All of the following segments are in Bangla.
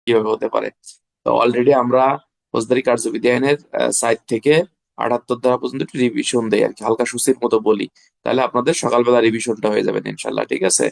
কিভাবে হতে পারে। তো অলরেডি আমরা ফৌজদারি কার্যবিধি আইনের সাইড থেকে 78 ধারা পর্যন্ত একটু রিভিশন দেই আর কি, হালকা সূচির মতো বলি। তাহলে আপনাদের সকালবেলা রিভিশনটা হয়ে যাবে ইনশাল্লাহ, ঠিক আছে।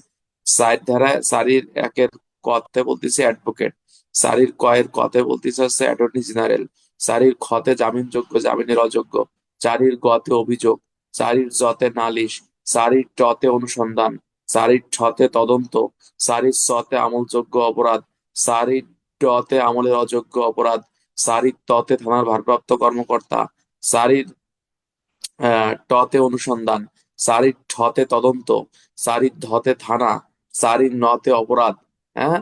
সাইড ধারায় সারির একের কতে বলতেছে অ্যাডভোকেট, সারির কয়ের কতে বলতেছে হচ্ছে অ্যাটর্নি জেনারেল, সারির খতে জামিনযোগ্য জামিনের অযোগ্য, চারির গতে অভিযোগ, চারির জতে নালিশ, চারির টতে অনুসন্ধান, চারির ছতে তদন্ত, চারির ছতে আমলযোগ্য অপরাধ, চারির টতে আমলের অযোগ্য অপরাধ, চারির ততে থানার ভারপ্রাপ্ত কর্মকর্তা, চারির টতে অনুসন্ধান, চারির ঠতে তদন্ত, চারির ধতে থানা, চারির নতে অপরাধ, হ্যাঁ,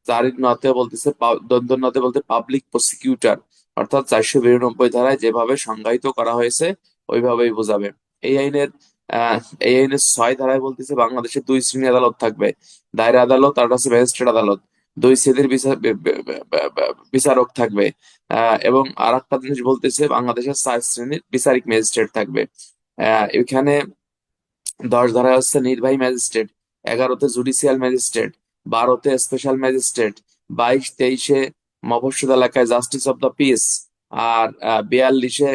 চারির নতে বলতেছে দ্বন্দ্ব নতে বলতে পাবলিক প্রসিকিউটর। অর্থাৎ 492 ধারায় যেভাবে সংজ্ঞায়িত করা হয়েছে ওইভাবেই বোঝাবে। এই আইনের আহ এই আইনের 6 ধারায় বলতেছে বাংলাদেশে দুই শ্রেণী আদালত থাকবে, দায়রা আদালত আর হচ্ছে ম্যাজিস্ট্রেট আদালত। দুই শ্রেণীর বিচারক থাকবে। এবং আর একটা জিনিস বলতেছে বাংলাদেশের 4 শ্রেণীর বিচারিক ম্যাজিস্ট্রেট থাকবে। এখানে 10 ধারায় হচ্ছে নির্বাহী ম্যাজিস্ট্রেট, 11তে জুডিশিয়াল ম্যাজিস্ট্রেট, 12তে স্পেশাল ম্যাজিস্ট্রেট, 22-23-এ মফস্বল এলাকায় জাস্টিস অব দ্য পিস, আর 42-এ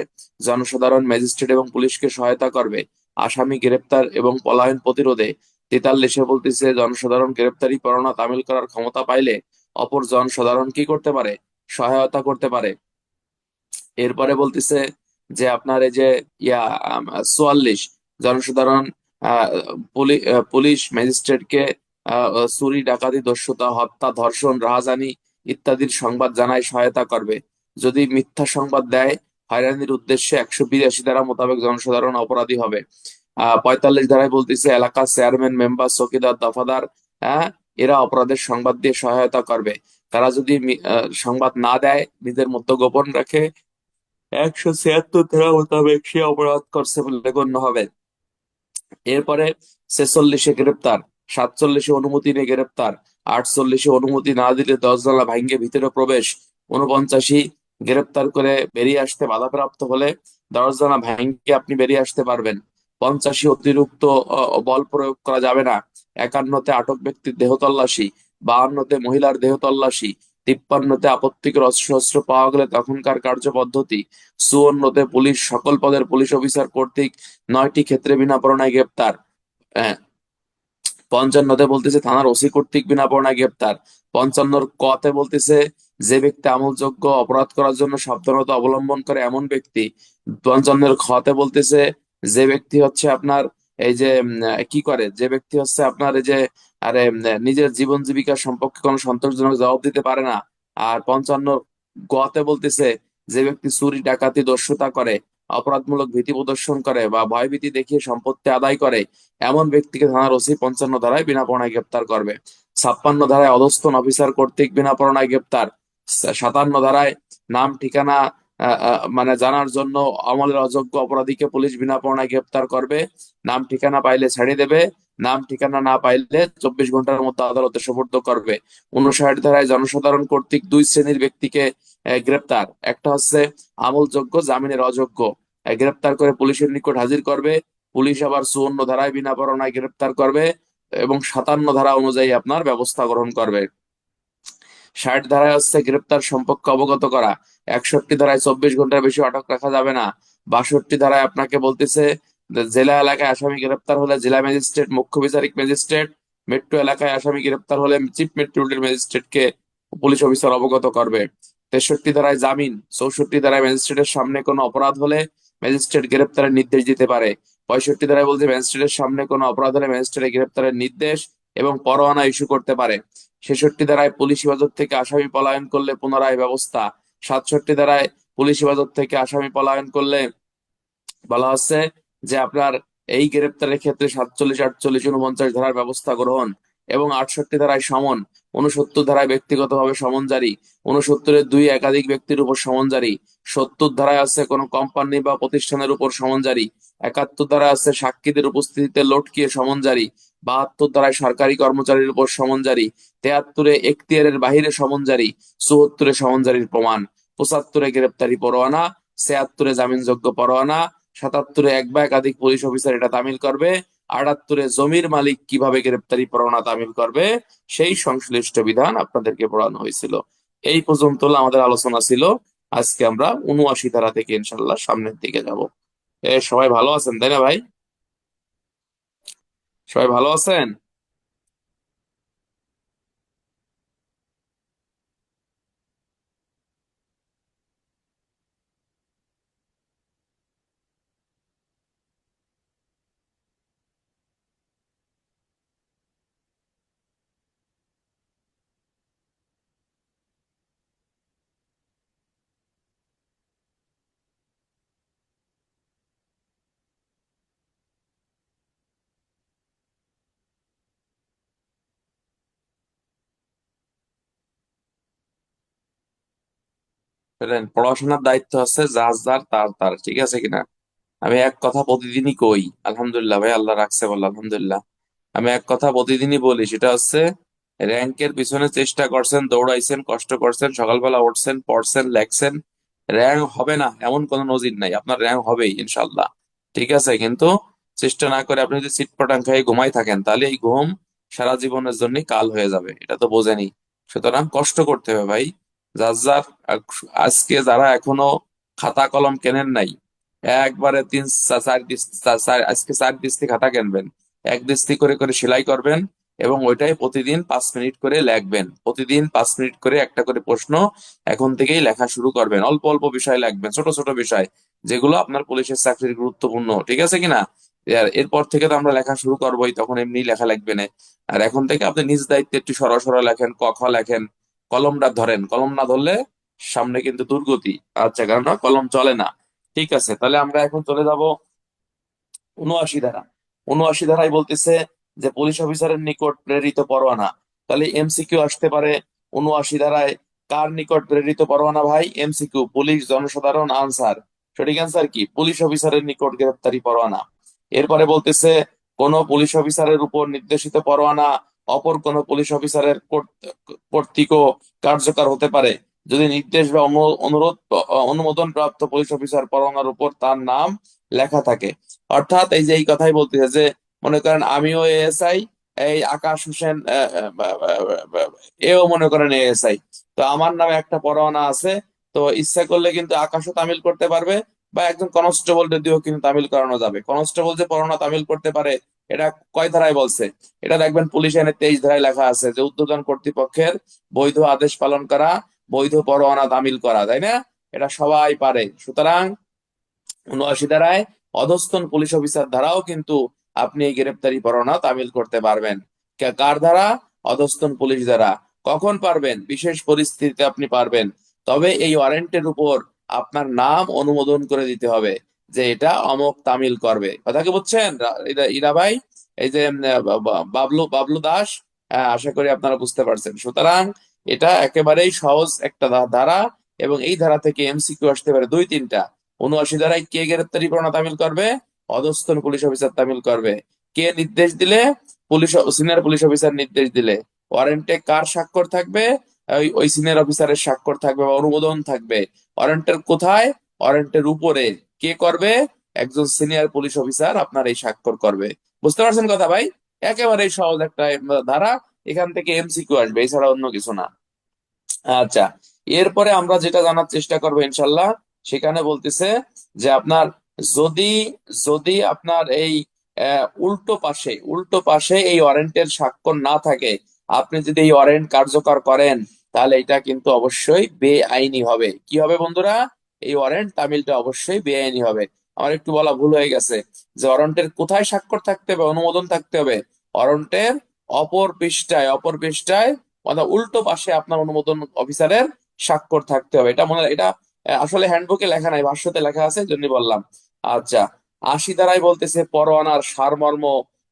জনসাধারণ ম্যাজিস্ট্রেট এবং পুলিশকে সহায়তা করবে আসামি গ্রেপ্তার এবং পলায়ন প্রতিরোধে। 43-এ বলতেছে জনসাধারণ গ্রেপ্তারি পরোয়ানা তামিল করার ক্ষমতা পাইলে অপর জনসাধারণ কি করতে পারে, সহায়তা করতে পারে। এরপরে বলতেছে যে আপনার এই যে ইয়া 44, জনসাধারণ আহ, পুলিশ ম্যাজিস্ট্রেটকে চুরি ডাকাতি দস্যুতা হত্যা ধর্ষণ রাহাজানি ইত্যাদির সংবাদ জানায় সহায়তা করবে। যদি মিথ্যা সংবাদ দেয় হয়রানির উদ্দেশ্যে 182 ধারা মোতাবেক জনসাধারণ অপরাধী হবে। 45 ধারায় বলতেছে এলাকার চেয়ারম্যান মেম্বার চৌকিদার দফাদার, হ্যাঁ, এরা অপরাধের সংবাদ দিয়ে সহায়তা করবে। তারা যদি সংবাদ না দেয়, নিজের মধ্যে গোপন রাখে, 176 ধারা মোতাবেক সে অপরাধ করছে বলে গণ্য হবে। এরপরে 46-এ গ্রেপ্তার, 47-এ অনুমতি নিয়ে গ্রেপ্তার, 48-এ অনুমতি না দিলে 10 জানলা ভাঙ্গে ভিতরে প্রবেশ, 49 গ্রেপ্তার করে বেরিয়ে আসতে বাধাপ্রাপ্ত হলে 10 জানলা ভাঙ্গে আপনি বেরিয়ে আসতে পারবেন। 50 অতিরিক্ত বল প্রয়োগ করা যাবে না। 51-তে আটক ব্যক্তির দেহ তল্লাশি, 52-তে মহিলার দেহ তল্লাশি, 53-তে আপত্তিকর অস্ত্র পাওয়া গেলে তখনকার কার্যপদ্ধতি, 54-তে পুলিশ সকল পদের পুলিশ অফিসার কর্তৃক 9টি ক্ষেত্রে বিনা পরোয়ানায় গ্রেপ্তার। হ্যাঁ, 55-তে বলতেছে থানার ওসি কর্তৃক বিনা পরোয়ানায় গ্রেপ্তার। 55-র কতে বলতেছে যে ব্যক্তি আমলযোগ্য অপরাধ করার জন্য সাবধানতা অবলম্বন করে এমন ব্যক্তি। 55-এর খতে বলতেছে যে ব্যক্তি হচ্ছে আপনার এই যে কি করে, যে ব্যক্তি হচ্ছে আপনার এই যে আরে নিজের জীবন জীবিকা সম্পর্কে কোনো সন্তোষজনক জবাব দিতে পারে না। আর 55 গতে বলতেছে যে ব্যক্তি চুরি ডাকাতি দস্যুতা করে, অপরাধমূলক ভীতি প্রদর্শন করে বা ভয়ভীতি দেখিয়ে সম্পত্তি আদায় করে এমন ব্যক্তিকে থানার ওসি 55 ধারায় বিনা পরোয়ানায় গ্রেপ্তার করবে। 56 ধারায় অধস্তন অফিসার কর্তৃক বিনা পরোয়ানায় গ্রেপ্তার। 57 ধারায় নাম ঠিকানা মানে জানার জন্য আমলের অযোগ্য অপরাধীকে পুলিশ বিনা পরোয়ানায় গ্রেপ্তার করবে। নাম ঠিকানা পাইলে ছাড়িয়ে দেবে, নাম ঠিকানা না পাইলে 24 ঘন্টার মধ্যে আদালতে সোপর্দ করবে। 59 ধারায় জনসাধারণ কর্তৃক দুই শ্রেণীর ব্যক্তিকে গ্রেপ্তার, একটা হচ্ছে আমলযোগ্য জামিনের অযোগ্য, গ্রেপ্তার করে পুলিশের নিকট হাজির করবে। পুলিশ আবার 54 ধারায় বিনা পরোয়ানায় গ্রেপ্তার করবে এবং 57 ধারা অনুযায়ী আপনার ব্যবস্থা গ্রহণ করবে। 60 ধারায় হচ্ছে গ্রেপ্তার সম্পর্কে অবগত করা। 61 ধারায় 24 ঘন্টার বেশি আটক রাখা যাবে না। 62 ধারায় আপনাকে বলতেছে যে জেলা এলাকায় আসামি গ্রেপ্তার হলে জেলা ম্যাজিস্ট্রেট মুখ্য বিচারিক ম্যাজিস্ট্রেট, মেট্রো এলাকায় আসামি গ্রেপ্তার হলে চিফ মেট্রোপলিটন ম্যাজিস্ট্রেটকে পুলিশ অফিসার অবগত করবে। 63 ধারায় জামিন। 64 ধারায় ম্যাজিস্ট্রেটের সামনে কোনো অপরাধ হলে ম্যাজিস্ট্রেট গ্রেপ্তারের নির্দেশ দিতে পারে। 65 ধারায় বলতে ম্যাজিস্ট্রেটের সামনে কোনো অপরাধ হলে ম্যাজিস্ট্রেট গ্রেপ্তারের নির্দেশ এবং পরোয়ানা ইস্যু করতে পারে। 66 ধারায় পুলিশ হেফাজত থেকে আসামি পলায়ন করলে পুনরায় ব্যবস্থা। 67 ধারায় পুলিশ হেফাজত থেকে আসামি পলায়ন করলে বলা হচ্ছে যে আপনার এই গ্রেপ্তারের ক্ষেত্রে 47, 48, 49 ধারার ব্যবস্থা গ্রহণ এবং 68 ধারায় সমন। 69 ধারায় ব্যক্তিগতভাবে সমন জারি। 69-এর 2 একাধিক ব্যক্তির উপর সমন জারি। 70 ধারায় আছে কোনো কোম্পানি বা প্রতিষ্ঠানের উপর সমন জারি। 71 ধারায় আছে সাক্ষীদের উপস্থিতিতে লটকিয়ে সমন জারি। 72 ধারায় সরকারি কর্মচারীর উপর সমন জারি। 73-এ এখতিয়ারের বাহিরে সমন জারি। 74-এ সমন জারির প্রমাণ। 75-এ গ্রেপ্তারি পরোয়ানা। 76-এ জামিনযোগ্য পরোয়ানা। 77-এ এক বা একাধিক পুলিশ অফিসার এটা তামিল করবে। 78-এ জমির মালিক কিভাবে গ্রেপ্তারি পরোয়ানা তামিল করবে সেই সংশ্লিষ্ট বিধান আপনাদেরকে পড়ানো হয়েছিল। এই পর্যন্ত হলো আমাদের আলোচনা ছিল। আজকে আমরা ৭৯ ধারা থেকে ইনশাল্লাহ সামনের দিকে যাব। সবাই ভালো আছেন তাই না ভাই? সবাই ভালো আছেন? শুনেন, পড়াশোনার দায়িত্ব হচ্ছে যার যার তার তার, ঠিক আছে কিনা? আমি এক কথা প্রতিদিনই কই, আলহামদুলিল্লাহ ভাই, আল্লাহ রাখছে বল আলহামদুলিল্লাহ। আমি এক কথা প্রতিদিনই বলি, সেটা হচ্ছে র্যাঙ্কের পিছনে চেষ্টা করছেন, দৌড়াইছেন, কষ্ট করছেন, সকালবেলা উঠছেন, পড়ছেন, লেখছেন, র্যাঙ্ক হবে না এমন কোনো নজির নাই। আপনার র্যাঙ্ক হবেই ইনশাল্লাহ, ঠিক আছে? কিন্তু চেষ্টা না করে আপনি যদি চিটপটাং খেয়ে ঘুমাই থাকেন, তাহলে এই ঘুম সারা জীবনের জন্য কাল হয়ে যাবে, এটা তো বোঝেনি। সুতরাং কষ্ট করতে হবে ভাই। যার যার আজকে যারা এখনো খাতা কলম কেনেন নাই, একবারে আজকে 4 ডিস্ট্রি খাতা কিনবেন, 1 ডিস্ট্রি করে করে সেলাই করবেন, এবং ওইটাই প্রতিদিন 5 মিনিট করে লিখবেন। প্রতিদিন 5 মিনিট করে একটা করে প্রশ্ন এখন থেকেই লেখা শুরু করবেন। অল্প অল্প বিষয় লিখবেন, ছোট ছোট বিষয়, যেগুলো আপনার পুলিশের চাকরির গুরুত্বপূর্ণ, ঠিক আছে কিনা? এরপর থেকে তো আমরা লেখা শুরু করবোই, তখন এমনি লেখা লিখবে না। আর এখন থেকে আপনি নিজ দায়িত্বে একটু সরো সরো লেখেন, ক খ লেখেন, কলমটা ধরেন। কলম না ধরলে সামনে কিন্তু দুর্গতি। আচ্ছা, কারণ কলম চলে না। ঠিক আছে, তাহলে আমরা এখন চলে যাব ৭৯ ধারা। ৭৯ ধারায় বলতেছে যে পুলিশ অফিসারের নিকট প্রেরিত পরোয়ানা। তাহলে এমসিকিউ আসতে পারে ৭৯ ধারায়, কার নিকট প্রেরিত পরোয়ানা ভাই? এমসিকিউ, পুলিশ জনসাধারণ। আনসার, সঠিক অ্যান্সার কি? পুলিশ অফিসারের নিকট গ্রেপ্তারি পরোয়ানা। এরপরে বলতেছে কোন পুলিশ অফিসারের উপর নির্দেশিত পরোয়ানা অপর কোন পুলিশ অফিসারের কর্তৃক কার্যকর হতে পারে যদি নির্দেশ বা অনুমোদন প্রাপ্ত পুলিশ অফিসার পরোয়ানার উপর তার নাম লেখা থাকে। অর্থাৎ এই যে এই কথাই বলতেছে যে, মনে করেন আমিও এএসআই, এই আকাশ হোসেন এও মনে করেন এএসআই, তো আমার নামে একটা পরোয়ানা আছে। তো ইচ্ছা করলে কিন্তু আকাশও তামিল করতে পারবে, বা একজন কনস্টেবল যদিও কিন্তু তামিল করানো যাবে। কনস্টেবল যে পরোয়ানা তামিল করতে পারে, এটা কয় ধারায় বলছে? এটা দেখবেন পুলিশ আইনের 23 ধারায় লেখা আছে যে ঊর্ধ্বতন কর্তৃপক্ষের বৈধ আদেশ পালন করা, বৈধ পরোয়ানা তামিল করা, তাই না? এটা সবাই পারে। সুতরাং ৭৯ ধারায় অধস্তন পুলিশ অফিসার দ্বারাও কিন্তু আপনি এই গ্রেপ্তারি পরোয়ানা তামিল করতে পারবেন। কার দ্বারা? অধস্তন পুলিশ দ্বারা। কখন পারবেন? বিশেষ পরিস্থিতিতে আপনি পারবেন। তবে এই ওয়ারেন্টের উপর আপনার নাম অনুমোদন করে দিতে হবে যে এটা অমুক তামিল করবে। কথা কি বুঝছেন ইরা ভাই? এই যে বাবলু বাবলু দাস, আশা করি আপনারা বুঝতে পারছেন। সুতরাং এটা একেবারেই সহজ একটা ধারা, এবং এই ধারা থেকে এমসিকিউ আসতে পারে 2-3টা। ৭৯ ধারায় কে গ্রেপ্তারি পরোয়ানা তামিল করবে? অধস্তন পুলিশ অফিসার তামিল করবে। কে নির্দেশ দিলে? পুলিশ সিনিয়র পুলিশ অফিসার নির্দেশ দিলে। ওয়ারেন্টে কার স্বাক্ষর থাকবে? ওই ওই সিনিয়র অফিসারের স্বাক্ষর থাকবে বা অনুমোদন থাকবে। ওয়ারেন্টের কোথায়? ওয়ারেন্টের উপরে। কে করবে? একজন সিনিয়র পুলিশ অফিসার আপনার এই স্বাক্ষর করবে। বুঝতে পারছেন কথা ভাই? একেবারেই সহজ একটা ধারা। এখান থেকে এমসিকিউ আসবে, এছাড়া অন্য কিছু না। আচ্ছা, এরপরে আমরা যেটা জানার চেষ্টা করবো ইনশাল্লাহ, সেখানে বলতেছে যে আপনার যদি যদি আপনার এই উল্টো পাশে এই ওয়ারেন্টের স্বাক্ষর না থাকে, আপনি যদি এই ওয়ারেন্ট কার্যকর করেন, তাহলে এটা কিন্তু অবশ্যই বেআইনি হবে। কি হবে বন্ধুরা? এই ওয়ারেন্ট তামিলটা অবশ্যই বেআইনি হবে। আমার একটু বলা ভুল হয়ে গেছে, যে ওয়ারেন্টের কোথায় স্বাক্ষর থাকতে হবে, অনুমোদন থাকতে হবে? ওয়ারেন্টের অপর পৃষ্ঠায়, মানে উল্টো পাশে আপনার অনুমোদন অফিসারের স্বাক্ষর থাকতে হবে। এটা মনে, এটা আসলে হ্যান্ডবুকে লেখা নাই, ভাষ্যতে লেখা আছে, জন্য বললাম। আচ্ছা, ৮০ ধারায় বলতেছে পরোয়ানার সারমর্ম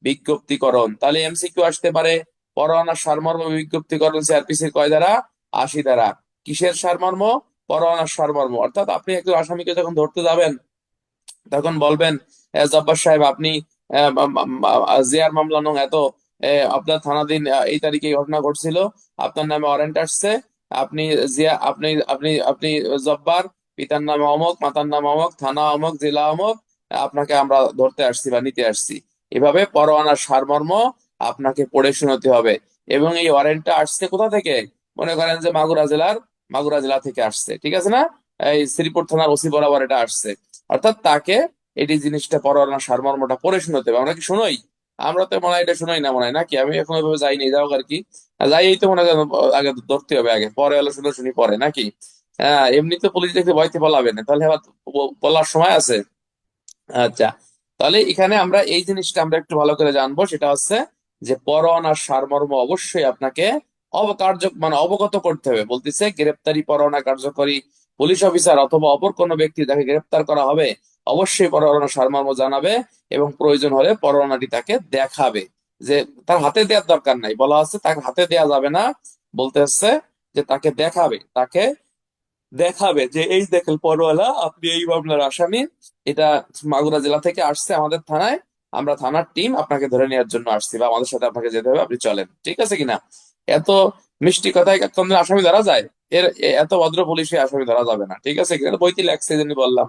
বিজ্ঞপ্তিকরণ। তাহলে এমসিকিউ আসতে পারে, পরোয়ানার সারমর্ম বিজ্ঞপ্তিকরণ সিআরপিসির কয় ধারা? ৮০ ধারা। কিসের সারমর্ম? পরোয়ানার সারমর্ম। অর্থাৎ আপনি একজন আসামিকে যখন ধরতে যাবেন, তখন বলবেন, জব্বার সাহেব আপনি জিয়ার মামলা নং এত, আপনার থানাধীন এই তারিখে এই ঘটনা ঘটছিল, আপনার নামে ওয়ারেন্ট আসছে, আপনি জিয়া, আপনি জব্বার, পিতার নাম অমক, মাতার নাম অমক, থানা অমক, জেলা অমক, আপনাকে আমরা ধরতে আসছি বা নিতে আসছি। এভাবে পরোয়ানার সারমর্ম আপনাকে পড়ে শোনাতে হবে। এবং এই ওয়ারেন্টটা আসছে কোথা থেকে? মনে করেন যে মাগুরা জেলার মাগুরা জেলা থেকে আসছে, ঠিক আছে না? এই শ্রীপুর থানার ওসি বরাবর এটা আসছে, অর্থাৎ তাকে এটি জিনিসটা পরোয়ানা সারমর্মটা পড়ে শোনাতে হবে। আমরা কি শুনোই? আমরা তো মনে হয় এটা শোনাই না, মনে হয় নাকি, আমি এখন ওইভাবে যাইনি, যাও আর কি। যাই এই তো মনে হয় আগে ধরতে হবে, আগে পরে হলো শুনে শুনি পরে নাকি। হ্যাঁ, এমনি তো পুলিশ দেখতে ভয়তে পালাবে না, তাহলে আবার বলার সময় আছে। আচ্ছা, তাহলে এখানে আমরা এই জিনিসটা আমরা একটু ভালো করে জানবো, সেটা হচ্ছে যে পরোয়ানার সারমর্ম অবশ্যই আপনাকে মানে অবগত করতে হবে। বলতেছে গ্রেপ্তারি পরোয়ানা কার্যকরী পুলিশ অফিসার অথবা অপর কোনো ব্যক্তি যাকে গ্রেপ্তার করা হবে অবশ্যই পরোয়ানার সারমর্ম জানাবে এবং প্রয়োজন হলে পরোয়ানাটি তাকে দেখাবে। যে তার হাতে দেওয়ার দরকার নাই, বলা হচ্ছে তাকে হাতে দেওয়া যাবে না, বলতে হচ্ছে যে তাকে দেখাবে, তাকে দেখাবে যে এই দেখেন পরোয়ানা, আপনি এই মামলার আসামি, এটা মাগুরা জেলা থেকে আসছে আমাদের থানায়, আমরা থানার টিম আপনাকে ধরে নেওয়ার জন্য আসছি, বা আমাদের সাথে আপনাকে যেতে হবে, আপনি চলেন, ঠিক আছে কিনা। এত মিষ্টি কথায় কোনদিন আসামি ধরা যায়? এত ভদ্র পুলিশে আসামি ধরা যাবে না, ঠিক আছে কিনা, বইতে লেখছে এই জন্যই বললাম।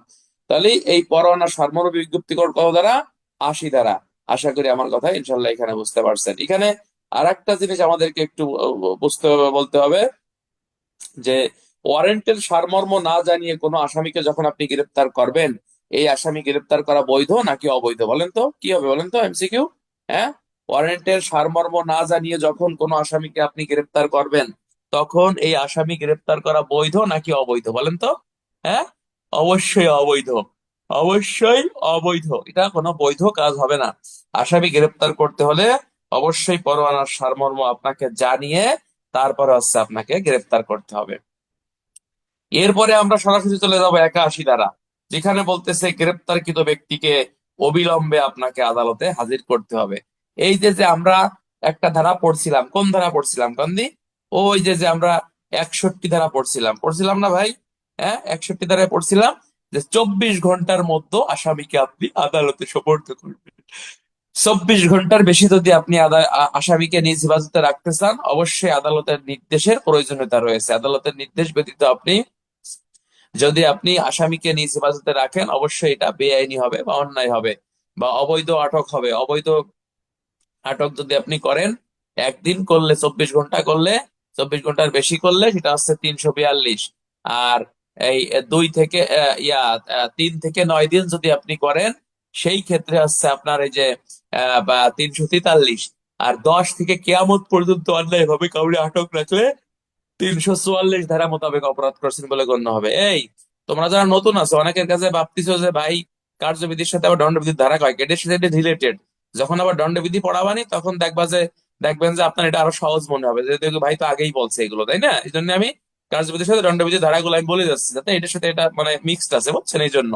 তাহলে এই পরোয়ানা সারমর্ম বিজ্ঞপ্তি কত দ্বারা? 80 ধারা। আশা করি আমার কথা ইনশাল্লাহ এখানে বুঝতে পারছেন। এখানে আর একটা জিনিস আমাদেরকে একটু বুঝতে হবে, বলতে হবে যে ওয়ারেন্টের সারমর্ম না জানিয়ে কোনো আসামিকে যখন আপনি গ্রেপ্তার করবেন, এই আসামি গ্রেপ্তার করা বৈধ নাকি অবৈধ? বলেন তো কি হবে, বলেন তো এমসিকিউ। হ্যাঁ, ওয়ারেন্টের সারমর্ম না জানিয়ে যখন কোনো আসামিকে আপনি গ্রেপ্তার করবেন, তখন এই আসামি গ্রেপ্তার করা বৈধ নাকি অবৈধ, বলেন তো। হ্যাঁ, অবশ্যই অবৈধ, অবশ্যই অবৈধ, এটা কোনো বৈধ কাজ হবে না। আসামি গ্রেপ্তার করতে হলে অবশ্যই পরোয়ানার সারমর্ম আপনাকে জানিয়ে তারপরে হচ্ছে আপনাকে গ্রেফতার করতে হবে। এরপরে আমরা সরাসরি চলে যাবো 81 ধারা, যেখানে বলতেছে গ্রেপ্তারকৃত ব্যক্তিকে অবিলম্বে আপনাকে আদালতে হাজির করতে হবে। এই যে যে আমরা একটা ধারা পড়ছিলাম, কোন ধারা পড়ছিলাম কান্দি? ওই যে যে আমরা 61 ধারা পড়ছিলাম, পড়ছিলাম না ভাই? হ্যাঁ, 61 ধারায় পড়ছিলাম যে 24 ঘন্টার মধ্যে আসামিকে আপনি আদালতে সোপর্দ করবেন। 24 ঘন্টার বেশি যদি আপনি আসামিকে নিজ হেফাজতে রাখতে চান, অবশ্যই আদালতের নির্দেশের প্রয়োজনীয়তা রয়েছে। আদালতের নির্দেশ ব্যতীত আপনি যদি আপনি আসামিকে নিজ হেফাজতে রাখেন, অবশ্যই এটা বেআইনি হবে বা অন্যায় হবে বা অবৈধ আটক হবে। অবৈধ আটক যদি আপনি করেন, একদিন করলে, 24 ঘন্টা করলে, 24 ঘন্টার বেশি করলে সেটা হচ্ছে 342। আর এই 3 থেকে 9 দিন যদি আপনি করেন, সেই ক্ষেত্রে হচ্ছে আপনার এই যে বা 343। আর 10 থেকে কেয়ামত পর্যন্ত অন্যায় ভাবে কাউরে আটক রাখলে 344 ধারা মোতাবেক অপরাধ করছেন বলে গণ্য হবে। এই তোমরা যারা নতুন আছো, অনেকের কাছে ভাবতেছো যে ভাই কার্যবিধির সাথে আবার দণ্ডবিধির ধারা কয়, এটার সাথে এটা রিলেটেড। যখন আবার দণ্ডবিধি পড়াবানি তখন দেখবেন যে আপনার এটা আরো সহজ মনে হবে, যে দেখো ভাই তো আগেই বলছে এগুলো, তাই না? এই জন্য আমি কার্যবিধির সাথে দণ্ডবিধির ধারাগুলো আমি বলে যাচ্ছি, যাতে এটার সাথে এটা মানে মিক্সড আছে, বুঝছেন? এই জন্য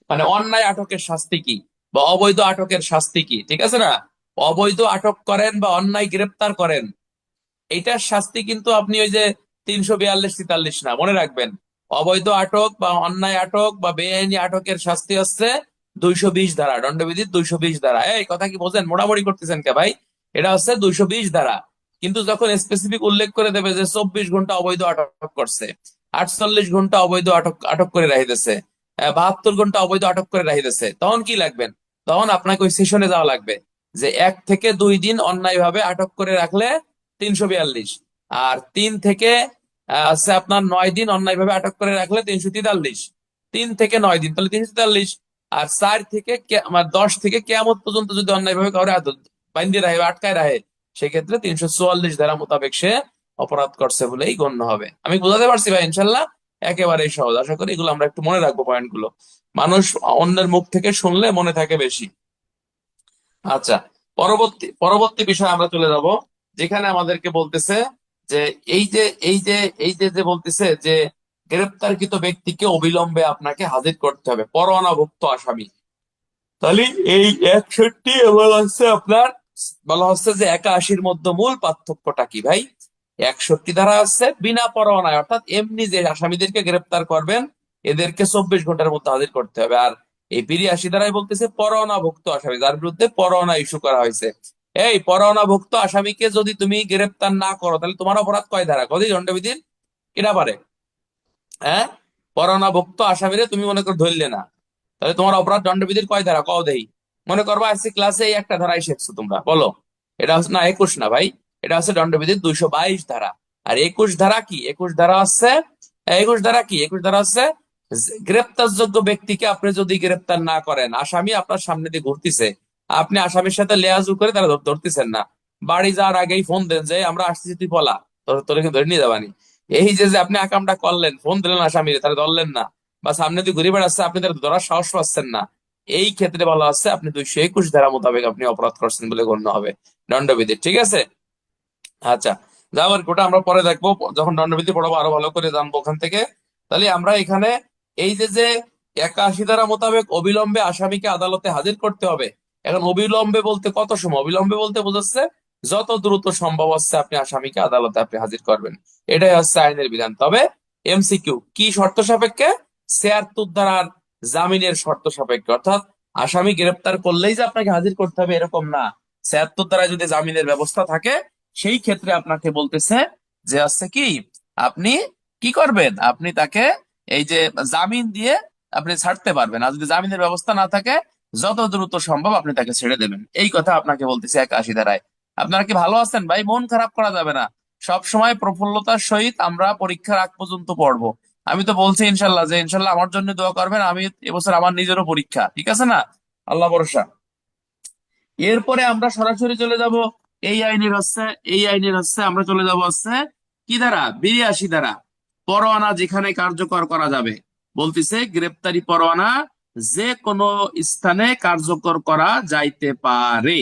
মানে অন্যায় আটকের শাস্তি কি বা অবৈধ আটকের শাস্তি কি, ঠিক আছে না? অবৈধ আটক করেন বা অন্যায় গ্রেপ্তার করেন, এইটার শাস্তি কিন্তু আপনি ওই যে 342 43 না, মনে রাখবেন। অবৈধ আটক বা অন্যায় আটক বা বেআইনি আটকের শাস্তি হচ্ছে 220 ধারা, দণ্ডবিধির 220 ধারা। এই কথা কি বোঝেন? মোটামুটি করতেছেন কে ভাই? এটা হচ্ছে 220 ধারা। কিন্তু যখন স্পেসিফিক উল্লেখ করে দেবে যে 24 ঘন্টা অবৈধ আটক করছে, 48 ঘন্টা অবৈধ আটক আটক করে রাখিতেছে, 72 ঘন্টা অবৈধ আটক করে রাখিতেছে, তখন কি লাগবেন? তখন আপনাকে ওই সেশনে যাওয়া লাগবে, যে 1 থেকে 2 দিন অন্যায়ভাবে আটক করে রাখলে 342। আর 3 থেকে আছে আপনার 9 দিন অন্যায়ভাবে আটক করে রাখলে 343। 3 থেকে 9 দিন তাহলে 343। আর 10 থেকে কেয়ামত পর্যন্ত যদি অন্যায়ভাবে কাউরে বাইন্ধে রাখে বা আটকায় রাখে, সেক্ষেত্রে 344 ধারা মোতাবেক সে অপরাধ করছে বলেই গণ্য হবে। আমি বুঝাতে পারছি ভাই ইনশাল্লাহ? একেবারেই সহজ। আশা করি এগুলো আমরা একটু মনে রাখবো, পয়েন্ট গুলো মানুষ অন্যের মুখ থেকে শুনলে মনে থাকে বেশি। আচ্ছা, পরবর্তী পরবর্তী বিষয় আমরা চলে যাব, যেখানে আমাদেরকে বলতেছে যে এই যে এই যে এই যে যে বলতেছে যে গ্রেপ্তারকৃত ব্যক্তিকে অবিলম্বে আপনাকে হাজির করতে হবে, পরোয়ানাভুক্ত আসামি। তাহলে এই 61 এবং হচ্ছে আপনার বলা হচ্ছে যে 81-র মধ্যে মূল পার্থক্যটা কি ভাই? 61 ধারা আছে বিনা পরোয়ানায়, অর্থাৎ এমনি যে আসামিদেরকে গ্রেপ্তার করবেন এদেরকে 24 ঘন্টার মধ্যে হাজির করতে হবে। আর এই 82 ধারায় বলতেছে পরোয়ানাভুক্ত আসামি, যার বিরুদ্ধে পরোয়ানা ইস্যু করা হয়েছে। এই পরোয়ানাভুক্ত আসামিকে যদি তুমি গ্রেপ্তার না করো, তাহলে তোমার অপরাধ কয় ধারা, কতই দণ্ডবিধির? কিনা পারে? হ্যাঁ, পরোয়ানাভুক্ত আসামিরে তুমি মনে করো ধরলে না, তাহলে তোমার অপরাধ দণ্ডবিধির কয় ধারা কও দেই? মনে করবো আজকে ক্লাসে এই একটা ধারাই শিখছো তোমরা, বলো। এটা হচ্ছে না 21 না ভাই, এটা হচ্ছে দণ্ডবিধির 222 ধারা। আর 21 ধারা কি? 21 ধারা হচ্ছে গ্রেপ্তারযোগ্য ব্যক্তিকে আপনি যদি গ্রেপ্তার না করেন, আসামি আপনার সামনে দিয়ে ঘুরতেছে, আপনি আসামির সাথে লেয়াজু করে তারা ধরতেছেন না, বাড়ি যাওয়ার আগেই ফোন দেন যে আমরা আসতেছি, তুই পলা, তোরে কিন্তু ধরে নিয়ে যাবানি। এই যে আপনি আকামটা করলেন, ফোন দিলেন আসামিরে, তারা ধরলেন না, বা সামনে দিয়ে ঘুরে বেড়াচ্ছে, আপনি তারা ধরার সাহস পাচ্ছেন না, এই ক্ষেত্রে বলা হচ্ছে আপনি 221 ধারা মোতাবেক আপনি অপরাধ করছেন বলে গণ্য হবে দণ্ডবিধি। ঠিক আছে? আচ্ছা, যাওয়ার ওটা আমরা পরে দেখবো, যখন দণ্ডবিধি পড়াবো আরো ভালো করে জানবো ওখান থেকে। তাহলে আমরা এখানে এই যে 81 ধারা মোতাবেক অবিলম্বে আসামিকে আদালতে হাজির করতে হবে। এখন অবিলম্বে বলতে কত সময়? অবিলম্বে বলতে বোঝাচ্ছে যত দ্রুত সম্ভব হচ্ছে আপনি আসামিকে আদালতে আপনি হাজির করবেন, এটাই হচ্ছে আইনের বিধান। তবে এমসিকিউ কি শর্ত সাপেক্ষে? 76 ধারার জামিনের শর্ত সাপেক্ষে। অর্থাৎ আসামি গ্রেপ্তার করলেই যে আপনাকে হাজির করতে হবে এরকম না, 76 ধারায় যদি জামিনের ব্যবস্থা থাকে সেই ক্ষেত্রে আপনাকে বলতেছে যে হচ্ছে কি, আপনি কি করবেন, আপনি তাকে এই যে জামিন দিয়ে আপনি ছাড়তে পারবেন। আর যদি জামিনের ব্যবস্থা না থাকে যত দ্রুত সম্ভব আপনি তাকে ছেড়ে দেবেন, এই কথা আপনাকে বলতেছে 81 ধারায়। আপনারা কি ভালো আছেন ভাই? মন খারাপ করা যাবে না, সব সময় প্রফুল্লতার সহিত আমরা পরীক্ষার আগ পর্যন্ত পড়বো। আমি তো বলছি ইনশাল্লাহ যে ইনশাল্লাহ আমার জন্য দোয়া করবেন, আমি এবছর আমার নিজেরও পরীক্ষা, ঠিক আছে না, আল্লাহ ভরসা। এরপরে আমরা সরাসরি চলে যাব এই আইনের হচ্ছে, আমরা চলে যাব হচ্ছে কি ধারা? 82 ধারা, পরোয়ানা যেখানে কার্যকর করা যাবে। বলতেছে গ্রেপ্তারি পরোয়ানা যে কোনো স্থানে কার্যকর করা যাইতে পারে।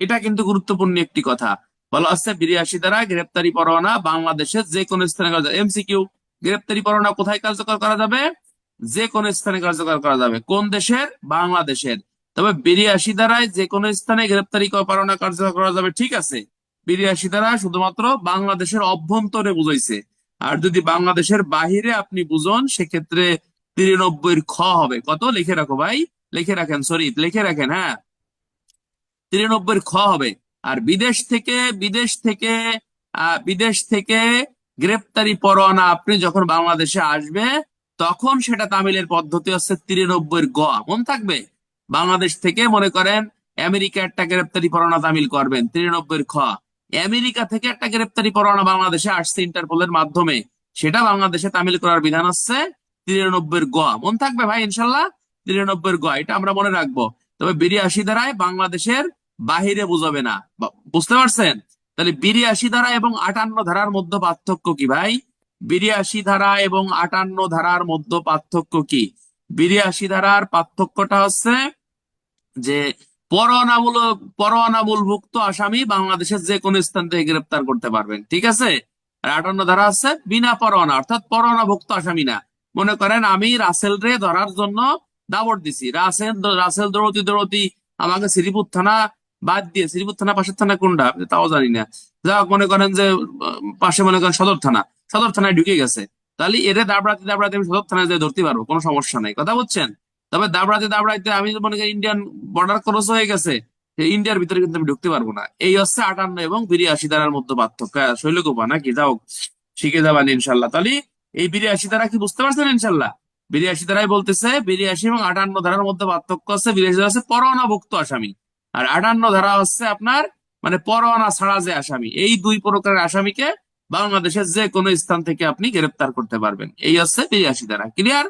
এটা কিন্তু গুরুত্বপূর্ণ একটি কথা। বলা হচ্ছে 82 ধারা, গ্রেপ্তারি পরোয়ানা বাংলাদেশের যে কোনো স্থানে করা যাবে। এমসিকিউ, গ্রেপ্তারি পরোয়ানা কোথায় কার্যকর করা যাবে? যে কোনো স্থানে কার্যকর করা যাবে। কোন দেশের? বাংলাদেশের। তবে 82 ধারায় যে কোনো স্থানে গ্রেপ্তারি পরোয়ানা কার্যকর করা যাবে, ঠিক আছে। 82 ধারা শুধুমাত্র বাংলাদেশের অভ্যন্তরে বুঝাইছে। আর যদি বাংলাদেশের বাহিরে আপনি বুঝুন সেক্ষেত্রে 93 খ হবে। কত লিখে রাখো ভাই, লিখে রাখেন, সরি লিখে রাখেন, হ্যাঁ, 93 খ হবে। আর বিদেশ থেকে গ্রেপ্তারি পরোয়ানা আপনি যখন বাংলাদেশে আসবে তখন সেটা তামিলের পদ্ধতি হচ্ছে 93 গ। মন থাকবে, বাংলাদেশ থেকে মনে করেন আমেরিকা একটা গ্রেপ্তারি পরোয়ানা তামিল করবেন 93 খ। আমেরিকা থেকে একটা গ্রেপ্তারি পরোয়ানা বাংলাদেশে আসছে ইন্টারপোলের মাধ্যমে, সেটা বাংলাদেশে তামিল করার বিধান হচ্ছে 93 গ। মন থাকবে ভাই ইনশাল্লাহ, 93 গ, এটা আমরা মনে রাখবো। তবে 82 ধারায় বাংলাদেশের বাহিরে বুঝাবে না, বুঝতে পারছেন? তাহলে 82 ধারা এবং 58 ধারার মধ্যে পার্থক্য কি ভাই? 82 ধারা এবং 58 ধারার মধ্যে পার্থক্য কি? 82 ধারার পার্থক্যটা হচ্ছে যে পরোয়ানামূলভুক্ত আসামি বাংলাদেশের যে কোনো স্থান থেকে গ্রেপ্তার করতে পারবেন, ঠিক আছে। আর 58 ধারা আছে বিনা পরোয়ানা, অর্থাৎ পরোয়ানাভুক্ত আসামি না। মনে করেন আমি রাসেল রে ধরার জন্য দাবড় দিছি, রাসেল দৌড়তি দৌড়তি আমাকে শ্রীপুর থানা বাদ দিয়ে, শ্রীপুর থানা পাশের থানা কোনটা তাও জানি না, যা হোক মনে করেন যে পাশে মনে করেন সদর থানায় ঢুকে গেছে, তাহলে এরে দাবড়াতে দাবড়াতে আমি সদর থানায় যেয়ে ধরতে পারবো, কোনো সমস্যা নাই, কথা বুঝছেন। তবে দাবড়াতে দাবড়াইতে আমি মনে করি ইন্ডিয়ান বর্ডার ক্রস হয়ে গেছে, ইন্ডিয়ার ভিতরে কিন্তু আমি ঢুকতে পারবো না। এই হচ্ছে 58 এবং 82 ধারার মধ্যে পার্থক্য। শৈলকুপা নাকি, যাও শিখে যাবেন ইনশাল্লাহ। তাহলে এই 82 ধারা কি বুঝতে পারছেন ইনশাল্লাহ? 82 ধারায় বলতেছে 82 এবং 58 ধারার মধ্যে পার্থক্য আছে, 82 ধারা হচ্ছে পরোয়ানাভুক্ত আসামি, আর 58 ধারা হচ্ছে আপনার মানে পরোয়ানা ছাড়া যে আসামি। এই দুই প্রকারের আসামিকে বাংলাদেশের যে কোনো স্থান থেকে আপনি গ্রেপ্তার করতে পারবেন। এই হচ্ছে 82 ধারা, ক্লিয়ার?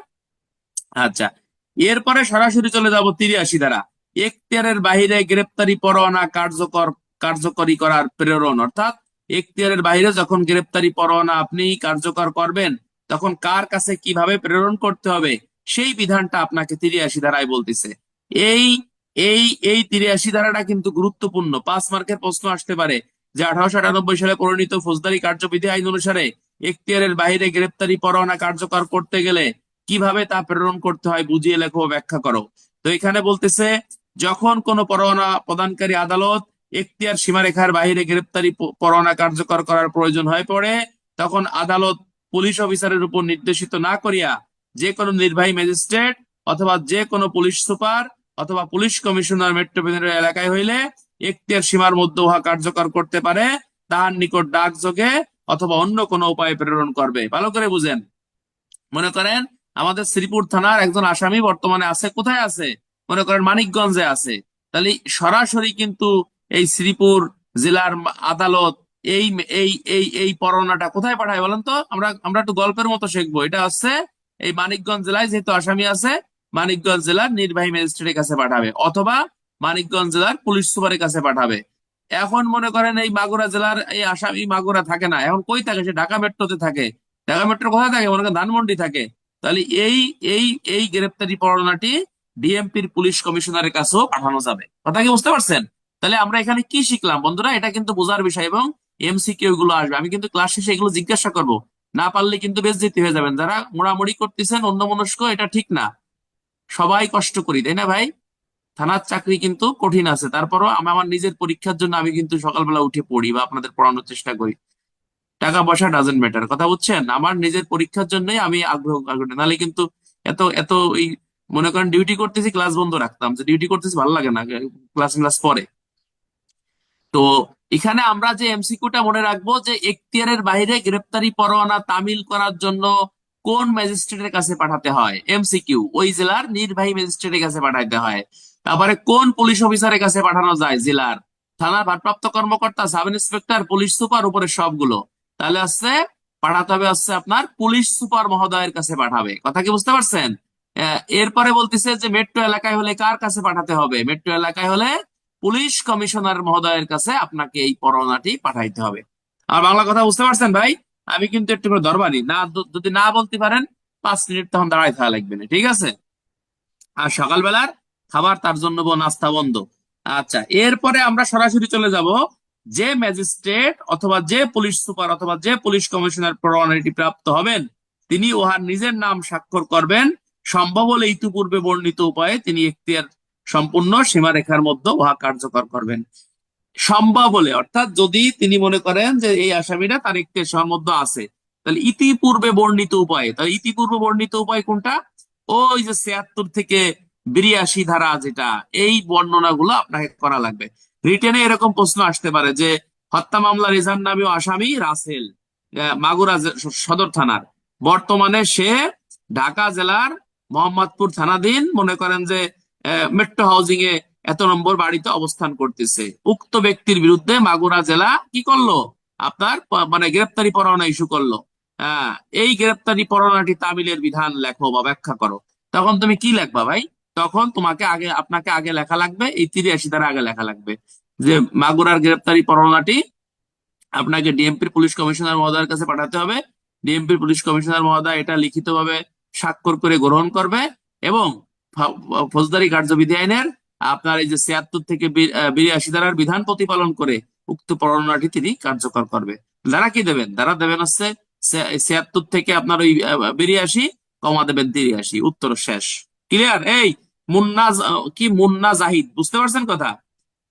আচ্ছা, এরপরে সরাসরি চলে যাব 83 ধারা, এখতিয়ারের বাইরে গ্রেপ্তারি পরোয়ানা কার্যকরী করার প্রেরণ। অর্থাৎ এখতিয়ারের বাইরে যখন গ্রেপ্তারি পরোয়ানা আপনি কার্যকর করবেন তখন কার কাছে কিভাবে প্রেরণ করতে হবে সেই বিধানটা আপনাকে 83 ধারায় বলতেছে। এই এই এই 83 ধারাটা কিন্তু গুরুত্বপূর্ণ, 5 মার্কের প্রশ্ন আসতে পারে যে 1898 সালে প্রণীত ফৌজদারি কার্যবিধি আইন অনুসারে এখতিয়ারের বাইরে গ্রেপ্তারি পরোয়ানা কার্যকর করতে গেলে কিভাবে তা প্রেরণ করতে হয় বুঝিয়ে লেখো, ব্যাখ্যা করো। তো এখানে বলতেছে যখন কোন পরোয়ানা প্রদানকারী আদালত এখতিয়ার সীমারেখার বাইরে গ্রেপ্তারি পরোয়ানা কার্যকর করার প্রয়োজন হয়ে পড়ে তখন আদালত পুলিশ অফিসারের উপর নির্দেশিত না করিয়া যে কোনো নির্বাহী ম্যাজিস্ট্রেট অথবা যে কোনো পুলিশ সুপার অথবা পুলিশ কমিশনার মেট্রোপলিটন এলাকায় হইলে এখতিয়ার সীমার মধ্যে উহা কার্যকর করতে পারে তাহার নিকট ডাক যোগে অথবা অন্য কোনো উপায়ে প্রেরণ করবে। ভালো করে বুঝেন। মনে করেন আমাদের শ্রীপুর থানার একজন আসামি বর্তমানে আছে, কোথায় আছে? মনে করেন মানিকগঞ্জে আছে। তাহলে সরাসরি কিন্তু এই শ্রীপুর জেলার আদালত এই এই পরোয়ানাটা কোথায় পাঠায় বলেন তো? আমরা আমরা একটু গল্পের মতো শিখবো। এটা হচ্ছে এই মানিকগঞ্জ জেলায় যেহেতু আসামি আছে, মানিকগঞ্জ জেলার নির্বাহী ম্যাজিস্ট্রেটের কাছে পাঠাবে, অথবা মানিকগঞ্জ জেলার পুলিশ সুপারের কাছে পাঠাবে। এখন মনে করেন এই মাগুরা জেলার এই আসামি মাগুরা থাকে না, এখন কই থাকে? সে ঢাকা মেট্রোতে থাকে। ঢাকা মেট্রো কোথায় থাকে? মনে করেন ধানমন্ডি থাকে। তাহলে এই এই এই গ্রেপ্তারি পরোয়ানাটি ডিএমপির পুলিশ কমিশনারের কাছেও পাঠানো যাবে। কথা কি বুঝতে পারছেন? তাহলে আমরা এখানে কি শিখলাম বন্ধুরা? এটা কিন্তু বোঝার বিষয়, এবং এমসিকিউ গুলো আসবে। আমি কিন্তু ক্লাস শেষে এগুলো জিজ্ঞাসা করব, না পারলে কিন্তু বেইজ্জতি হয়ে যাবেন। যারা মোড়ামুড়ি করতেছেন অন্যমনস্ক, এটা ঠিক না। সবাই কষ্ট করি, তাই না ভাই? থানার চাকরি কিন্তু কঠিন আছে, তারপরও আমি আমার নিজের পরীক্ষার জন্য আমি কিন্তু সকালবেলা উঠে পড়ি বা আপনাদের পড়ানোর চেষ্টা করি। টাকা পয়সা ডাজেন্ট ম্যাটার, কথা বুঝছেন? আমার নিজের পরীক্ষার জন্যই আমি আগ্রহ নাহলে কিন্তু এত এত এই মনে করেন ডিউটি করতেছি, ক্লাস বন্ধ রাখতাম, যে ডিউটি করতেছি ভালো লাগে না, ক্লাস ক্লাস পরে। তো এখানে আমরা যে এমসিকিউটা মনে রাখবো, যে এখতিয়ারের বাইরে গ্রেপ্তারি পরোয়ানা তামিল করার জন্য কোন ম্যাজিস্ট্রেটের কাছে পাঠাতে হয়? এমসিকিউ ওই জেলার নির্বাহী ম্যাজিস্ট্রেটের কাছে পাঠাতে হয়। তারপরে কোন পুলিশ অফিসারের কাছে পাঠানো যায়? জেলার থানার ভারপ্রাপ্ত কর্মকর্তা, সাব ইন্সপেক্টর, পুলিশ সুপার, উপরে সবগুলো। তাহলে হচ্ছে পাঠাতে হবে হচ্ছে আপনার পুলিশ সুপার মহোদয়ের কাছে পাঠাবে। কথা কি বুঝতে পারছেন? এরপরে বলতেছে যে মেট্রো এলাকায় হলে কার কাছে পাঠাতে হবে? মেট্রো এলাকায় হলে পুলিশ কমিশনার মহোদয়ের কাছে আপনাকে এই পরোয়ানাটি পাঠাইতে হবে। আর বাংলা কথা বুঝতে পারছেন ভাই? আমি কিন্তু একটু করে ধরবানি না, যদি না বলতে পারেন 5 মিনিট তখন দাঁড়াই থাকা লাগবে না, ঠিক আছে? আর সকালবেলার খাবার তার জন্য নাস্তা বন্ধ। আচ্ছা, এরপরে আমরা সরাসরি চলে যাব, যে ম্যাজিস্ট্রেট অথবা যে পুলিশ সুপার অথবা যে পুলিশ কমিশনার পরোয়ানাটি প্রাপ্ত হবেন, তিনি উহার নিজের নাম স্বাক্ষর করবেন। সম্ভব হলে ইতিপূর্বে বর্ণিত উপায়ে তিনি এখতিয়ার সম্পূর্ণ সীমারেখার মধ্যে উহা কার্যকর করবেন। সম্ভব হলে অর্থাৎ যদি তিনি মনে করেন যে এই আসামিটা তার এখতিয়ার সীমার মধ্যে আছে, তাহলে ইতিপূর্বে বর্ণিত উপায়ে। তাহলে ইতিপূর্বে বর্ণিত উপায় কোনটা? ওই যে 76 থেকে 82 ধারা, যেটা এই বর্ণনাগুলো আপনাকে করা লাগবে। রিটেনে এরকম প্রশ্ন আসতে পারে যে হত্যা মামলা রেজার নামীয় আসামি রাসেল, মাগুরা সদর থানার, বর্তমানে সে ঢাকা জেলার মোহাম্মদপুর থানাধীন মনে করেন যে মেট্রো হাউজিং এ এত নম্বর বাড়িতে অবস্থান করতেছে। উক্ত ব্যক্তির বিরুদ্ধে মাগুরা জেলা কি করলো? আপনার মানে গ্রেপ্তারি পরোয়ানা ইস্যু করলো। হ্যাঁ, এই গ্রেপ্তারি পরোয়ানাটি তামিলের বিধান লেখো বা ব্যাখ্যা করো। তখন তুমি কি লেখবা ভাই? তখন তোমাকে আগে আপনাকে আগে লেখা লাগবে, এই 83 ধারা আগে লেখা লাগবে, যে মাগুরার গ্রেপ্তারি পরোয়ানাটি আপনাকে ডিএমপির পুলিশ কমিশনার মহোদয়ের কাছে পাঠাতে হবে। ডিএমপির পুলিশ কমিশনার মহোদয় এটা লিখিতভাবে স্বাক্ষর করে গ্রহণ করবে, এবং ফৌজদারি কার্যবিধি আইনের আপনার এই যে 76 থেকে 82 ধারার বিধান প্রতিপালন করে উক্ত পরোয়ানাটি তিনি কার্যকর করবে। যারা কি দেবেন? যারা দেবেন হচ্ছে 76 থেকে আপনার ওই 82 কমা দেবেন 83, উত্তর শেষ। ক্লিয়ার? এই কি মুন্না জাহিদ, বুঝতে পারছেন কথা?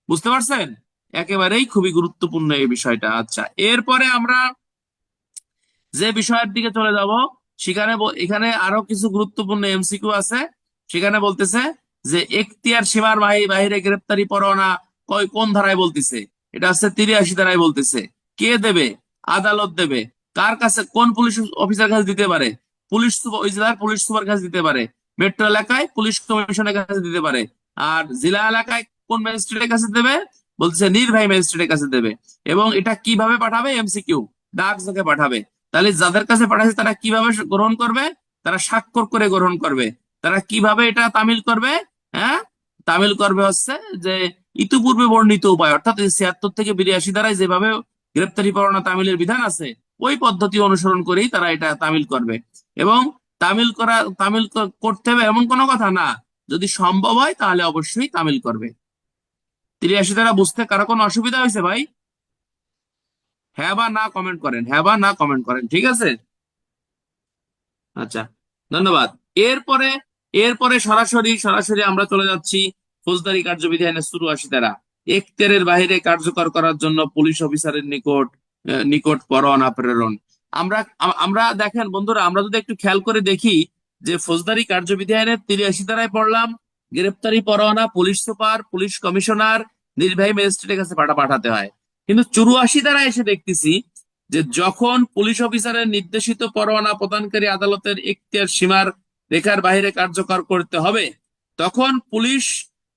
বুঝতে পারছেন? একেবারেই খুবই গুরুত্বপূর্ণ এই বিষয়টা। আচ্ছা, এরপরে আমরা যে বিষয়ের দিকে চলে যাব, সেখানে এখানে আরো কিছু গুরুত্বপূর্ণ এমসিকিউ আছে। সেখানে বলতেছে যে এখতিয়ার সীমার বাহিরে গ্রেপ্তারি পরোয়ানা কোন ধারায় বলতেছে? এটা হচ্ছে 83 ধারায় বলতেছে। কে দেবে? আদালত দেবে। কার কাছে? কোন পুলিশ অফিসার কাছে দিতে পারে? পুলিশ সুপার, ওই জেলার পুলিশ সুপার কাছে দিতে পারে। মেট্রো এলাকায় পুলিশ কমিশনের কাছে দিতে পারে। আর জেলা এলাকায় কোন ম্যাজিস্ট্রেটের কাছে দেবে? বলতেছে নির্বাহী ম্যাজিস্ট্রেটের কাছে দেবে। এবং এটা কিভাবে পাঠাবে? এমসিকিউ ডাক যোগে পাঠাবে। তাহলে যাদের কাছে পাঠাচ্ছে তারা কিভাবে গ্রহণ করবে? তারা স্বাক্ষর করে গ্রহণ করবে। তারা কিভাবে এটা তামিল করবে? হ্যাঁ, তামিল করবে হচ্ছে যে ইতিপূর্বে বর্ণিত উপায়, অর্থাৎ 76 থেকে 82 ধারায় যেভাবে গ্রেপ্তারি পরোয়ানা তামিলের বিধান আছে, ওই পদ্ধতি অনুসরণ করেই তারা এটা তামিল করবে। এবং তামিল করতে হবে এমন কোনো কথা না, যদি সম্ভব হয় তাহলে অবশ্যই তামিল করবে। 83 ধারা বুঝতে কারো কোনো অসুবিধা হয়েছে ভাই? হ্যাঁ বা না কমেন্ট করেন, হ্যাঁ বা না কমেন্ট করেন, ঠিক আছে? আচ্ছা, ধন্যবাদ। এরপরে এরপরে সরাসরি সরাসরি আমরা চলে যাচ্ছি ফৌজদারি কার্যবিধি আইনের 84 ধারা, এখতিয়ারের বাইরে কার্যকর করার জন্য পুলিশ অফিসারের নিকট পরোয়ানা প্রেরণ। আমরা আমরা দেখেন বন্ধুরা, আমরা যদি একটু খেয়াল করে দেখি, যে ফৌজদারি কার্যবিধি আইনের 83 ধারায় পড়লাম গ্রেপ্তারি পরোয়ানা পুলিশ সুপার, পুলিশ কমিশনার, নির্বাহী ম্যাজিস্ট্রেটের কাছে পাঠাতে হয়। কিন্তু 84 ধারায় এসে দেখতেছি যে যখন পুলিশ অফিসারের নির্দেশিত পরোয়ানা প্রদানকারী আদালতের এখতিয়ার সীমার রেখার বাইরে কার্যকর করতে হবে, তখন পুলিশ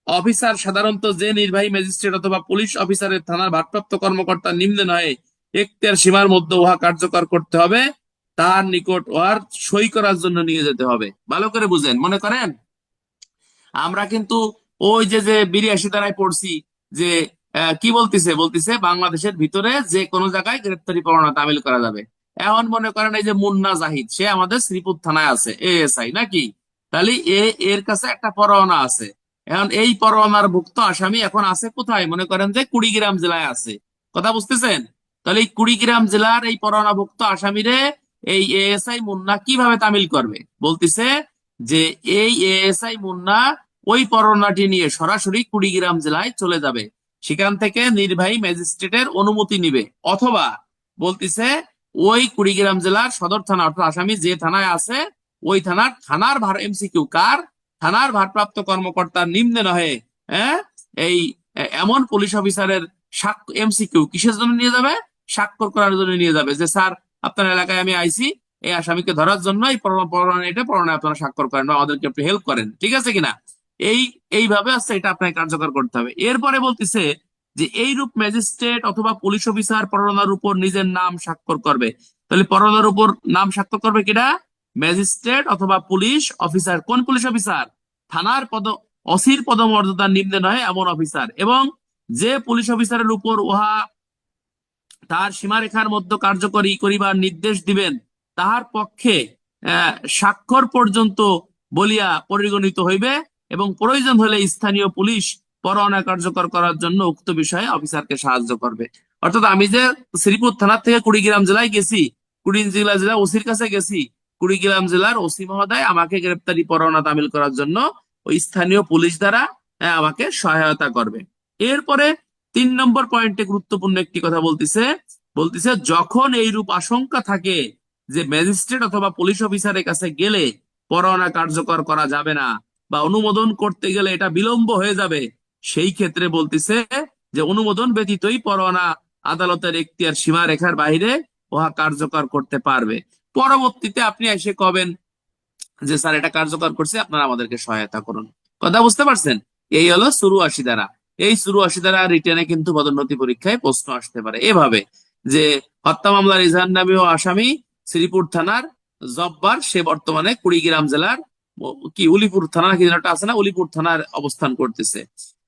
অফিসার সাধারণত যে নির্বাহী ম্যাজিস্ট্রেট অথবা পুলিশ অফিসারের থানার ভারপ্রাপ্ত কর্মকর্তা নিম্নে নয় এখতিয়ার সীমার মধ্যে উহা কার্যকর করতে হবে, তার নিকট উহার সই করার জন্য নিয়ে যেতে হবে। ভালো করে বুঝেন। মনে করেন আমরা কিন্তু ওই যে 82 ধারায় পড়ছি যে কি বলতিছে বাংলাদেশের ভিতরে যে কোনো জায়গায় গ্রেপ্তারি পরোয়ানা তামিল করা যাবে। এখন মনে করেন এই যে মুন্না জাহিদ, সে আমাদের শ্রীপুর থানায় আছে, এএসআই নাকি, তাহলে এর কাছে একটা পরোয়ানা আছে। এখন এই পরোয়ানার ভুক্ত আসামি এখন আছে কোথায়, মনে করেন যে কুড়িগ্রাম জেলায় আছে। কথা বুঝতেছেন? তাহলে এই কুড়িগ্রাম জেলার এই পরোয়ানাভুক্ত আসামিরে এই এএসআই মুন্না কিভাবে তামিল করবে বলতিছে যে এই এএসআই মুন্না ওই পরোয়ানাটি নিয়ে সরাসরি কুড়িগ্রাম জেলায় চলে যাবে, সেখান থেকে নির্বাহী ম্যাজিস্ট্রেটের অনুমতি নিবে, অথবা বলতিছে ওই কুড়িগ্রাম জেলার সদর থানা অর্থাৎ আসামি যে থানায় আছে ওই থানার ভার এমসিকিউ কার, থানার ভারপ্রাপ্ত কর্মকর্তার নিম্নে নহে, হ্যাঁ, এই এমন পুলিশ অফিসারের এমসিকিউ কিসের জন্য নিয়ে যাবে, স্বাক্ষর করার জন্য নিয়ে যাবে যে স্যার আপনার এলাকায় আমি আইছি এই আসামিকে ধরার জন্য এই পরোয়ানা আপনারা স্বাক্ষর করেন বা আমাদেরকে একটু হেল্প করেন, ঠিক আছে কিনা। এই এইভাবে আছে, এটা আপনাকে কার্যকর করতে হবে। এরপরে বলতেছে যে এইরূপ ম্যাজিস্ট্রেট অথবা পুলিশ অফিসার পরোয়ানার উপর নিজের নাম স্বাক্ষর করবে। তাহলে পরোয়ানার উপর নাম স্বাক্ষর করবে কিনা, ম্যাজিস্ট্রেট অথবা পুলিশ অফিসার। কোন পুলিশ অফিসার, থানার অসির পদমর্যাদার নিম্নে নয় এমন অফিসার, এবং যে পুলিশ অফিসারের উপর উহা তার সীমারেখার মধ্যে কার্যকরী করিবার নির্দেশ দিবেন তাহার পক্ষে স্বাক্ষর পর্যন্ত বলিয়া পরিগণিত হইবে, এবং প্রয়োজন হলে স্থানীয় পুলিশ পরোয়ানা কার্যকর করার জন্য উক্ত বিষয়ে অফিসারকে সাহায্য করবে। অর্থাৎ আমি যে শ্রীপুর থানা থেকে কুড়িগ্রাম জেলায় গেছি, কুড়িগ্রাম জেলা ওসির কাছে গেছি, কুড়িগ্রাম জেলার ওসি মহোদয় আমাকে গ্রেপ্তারি পরোয়ানা তামিল করার জন্য ওই স্থানীয় পুলিশ দ্বারা আমাকে সহায়তা করবে। এরপরে 3 নম্বর পয়েন্টে গুরুত্বপূর্ণ একটি কথা বলতিছে যখন এইরূপ আশঙ্কা থাকে যে ম্যাজিস্ট্রেট অথবা পুলিশ অফিসারের কাছে গেলে পরোয়ানা কার্যকর করা যাবে না বা অনুমোদন করতে গেলে এটা বিলম্ব হয়ে যাবে, সেই ক্ষেত্রে বলতিছে যে অনুমোদন ব্যতীতই পরোয়ানা আদালতের এখতিয়ার সীমারেখার বাইরে উহা কার্যকর করতে পারবে। পরবর্তীতে আপনি এসে কবেন যে স্যার এটা কার্যকর করছে, আপনারা আমাদেরকে সহায়তা করুন। কথা বুঝতে পারছেন? এই হলো 84 ধারা। এই 84 ধারা রিটেনে কিন্তু পদোন্নতি পরীক্ষায় প্রশ্ন আসতে পারে এভাবে যে হত্যা মামলার ইজাহার নামী ও আসামি শ্রীপুর থানার জব্বার, সে বর্তমানে কুড়িগ্রাম জেলার কি উলিপুর থানা কি যেন একটা আছে না, উলিপুর থানার অবস্থান করতেছে।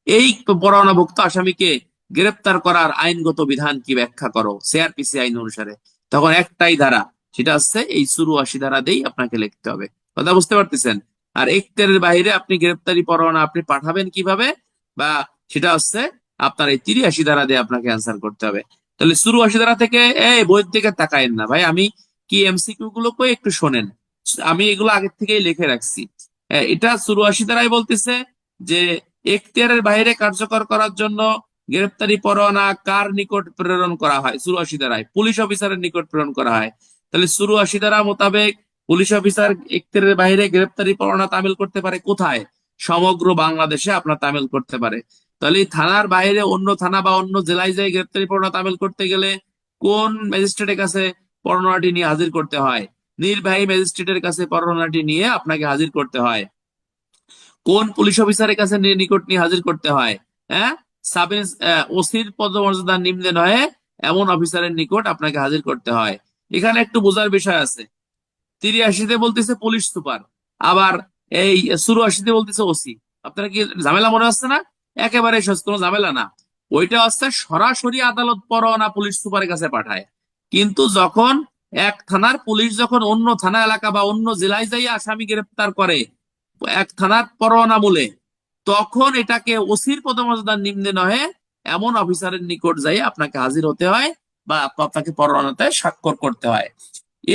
এই পরোয়ানাভুক্ত আসামিকে গ্রেপ্তার করার আইনগত বিধান কি ব্যাখ্যা করো সিআরপিসি আইন অনুসারে। তখন একটাই ধারা, সেটা হচ্ছে এই 84 ধারা দিয়েই আপনাকে লিখতে হবে। কথা বুঝতে পারতেছেন? আর এখতিয়ারের বাইরে আপনি গ্রেপ্তারি পরোয়ানা আপনি পাঠাবেন কিভাবে, বা সেটা হচ্ছে আপনার এই 83 ধারা দিয়ে আপনাকে অ্যান্সার করতে হবে। তাহলে 84 ধারা থেকে এই বইয়ের দিকে তাকায়েন না ভাই, আমি কি এমসিকিউ গুলো কই একটু শোনেন, আমি এগুলো আগের থেকেই লিখে রাখছি। এটা 84 ধারায় বলতেছে যে এখতিয়ারের বাইরে কার্যকর করার জন্য গ্রেপ্তারি পরোয়ানা কার নিকট প্রেরণ করা হয়, 84 ধারায় পুলিশ অফিসারের নিকট প্রেরণ করা হয়। তাহলে 84 ধারা মোতাবেক পুলিশ অফিসার এখতিয়ারের বাইরে গ্রেপ্তারি পরোয়ানা তামিল করতে পারে কোথায়, সমগ্র বাংলাদেশে আপনার তামিল করতে পারে। তাহলে থানার বাইরে অন্য থানা বা অন্য জেলায় যাই গ্রেপ্তারি পরোয়ানা তামিল করতে গেলে কোন ম্যাজিস্ট্রেটের কাছে পরোয়ানাটি নিয়ে হাজির করতে হয়, নির্বাহী ম্যাজিস্ট্রেটের কাছে পরোয়ানাটি নিয়ে আপনাকে হাজির করতে হয়। কোন পুলিশ অফিসারের কাছে নিকট নিয়ে হাজির করতে হয়, হ্যাঁ, সাব ওসির পদমর্যাদার নিম্নে নয় এমন অফিসারের নিকট আপনাকে হাজির করতে হয়। এখানে একটু বোঝার বিষয় আছে। 83-তে বলতেছে পুলিশ সুপার, আবার এই 84-তে বলতেছে ওসি। আপনারা কি ঝামেলা মনে হচ্ছে না? একেবারে সহজ, কোনো ঝামেলা না। ওইটা হচ্ছে সরাসরি আদালত পরোয়ানা পুলিশ সুপারের কাছে পাঠায়, কিন্তু যখন এক থানার পুলিশ যখন অন্য থানা এলাকা বা অন্য জেলায় যাই আসামি গ্রেপ্তার করে এক থানার পরোয়ানা বলে, তখন এটাকে ওসির পদমর্যাদার নিম্নে নহে এমন অফিসারের নিকট যাই আপনাকে হাজির হতে হয় বা আপনাকে পরোয়ানাতে স্বাক্ষর করতে হয়।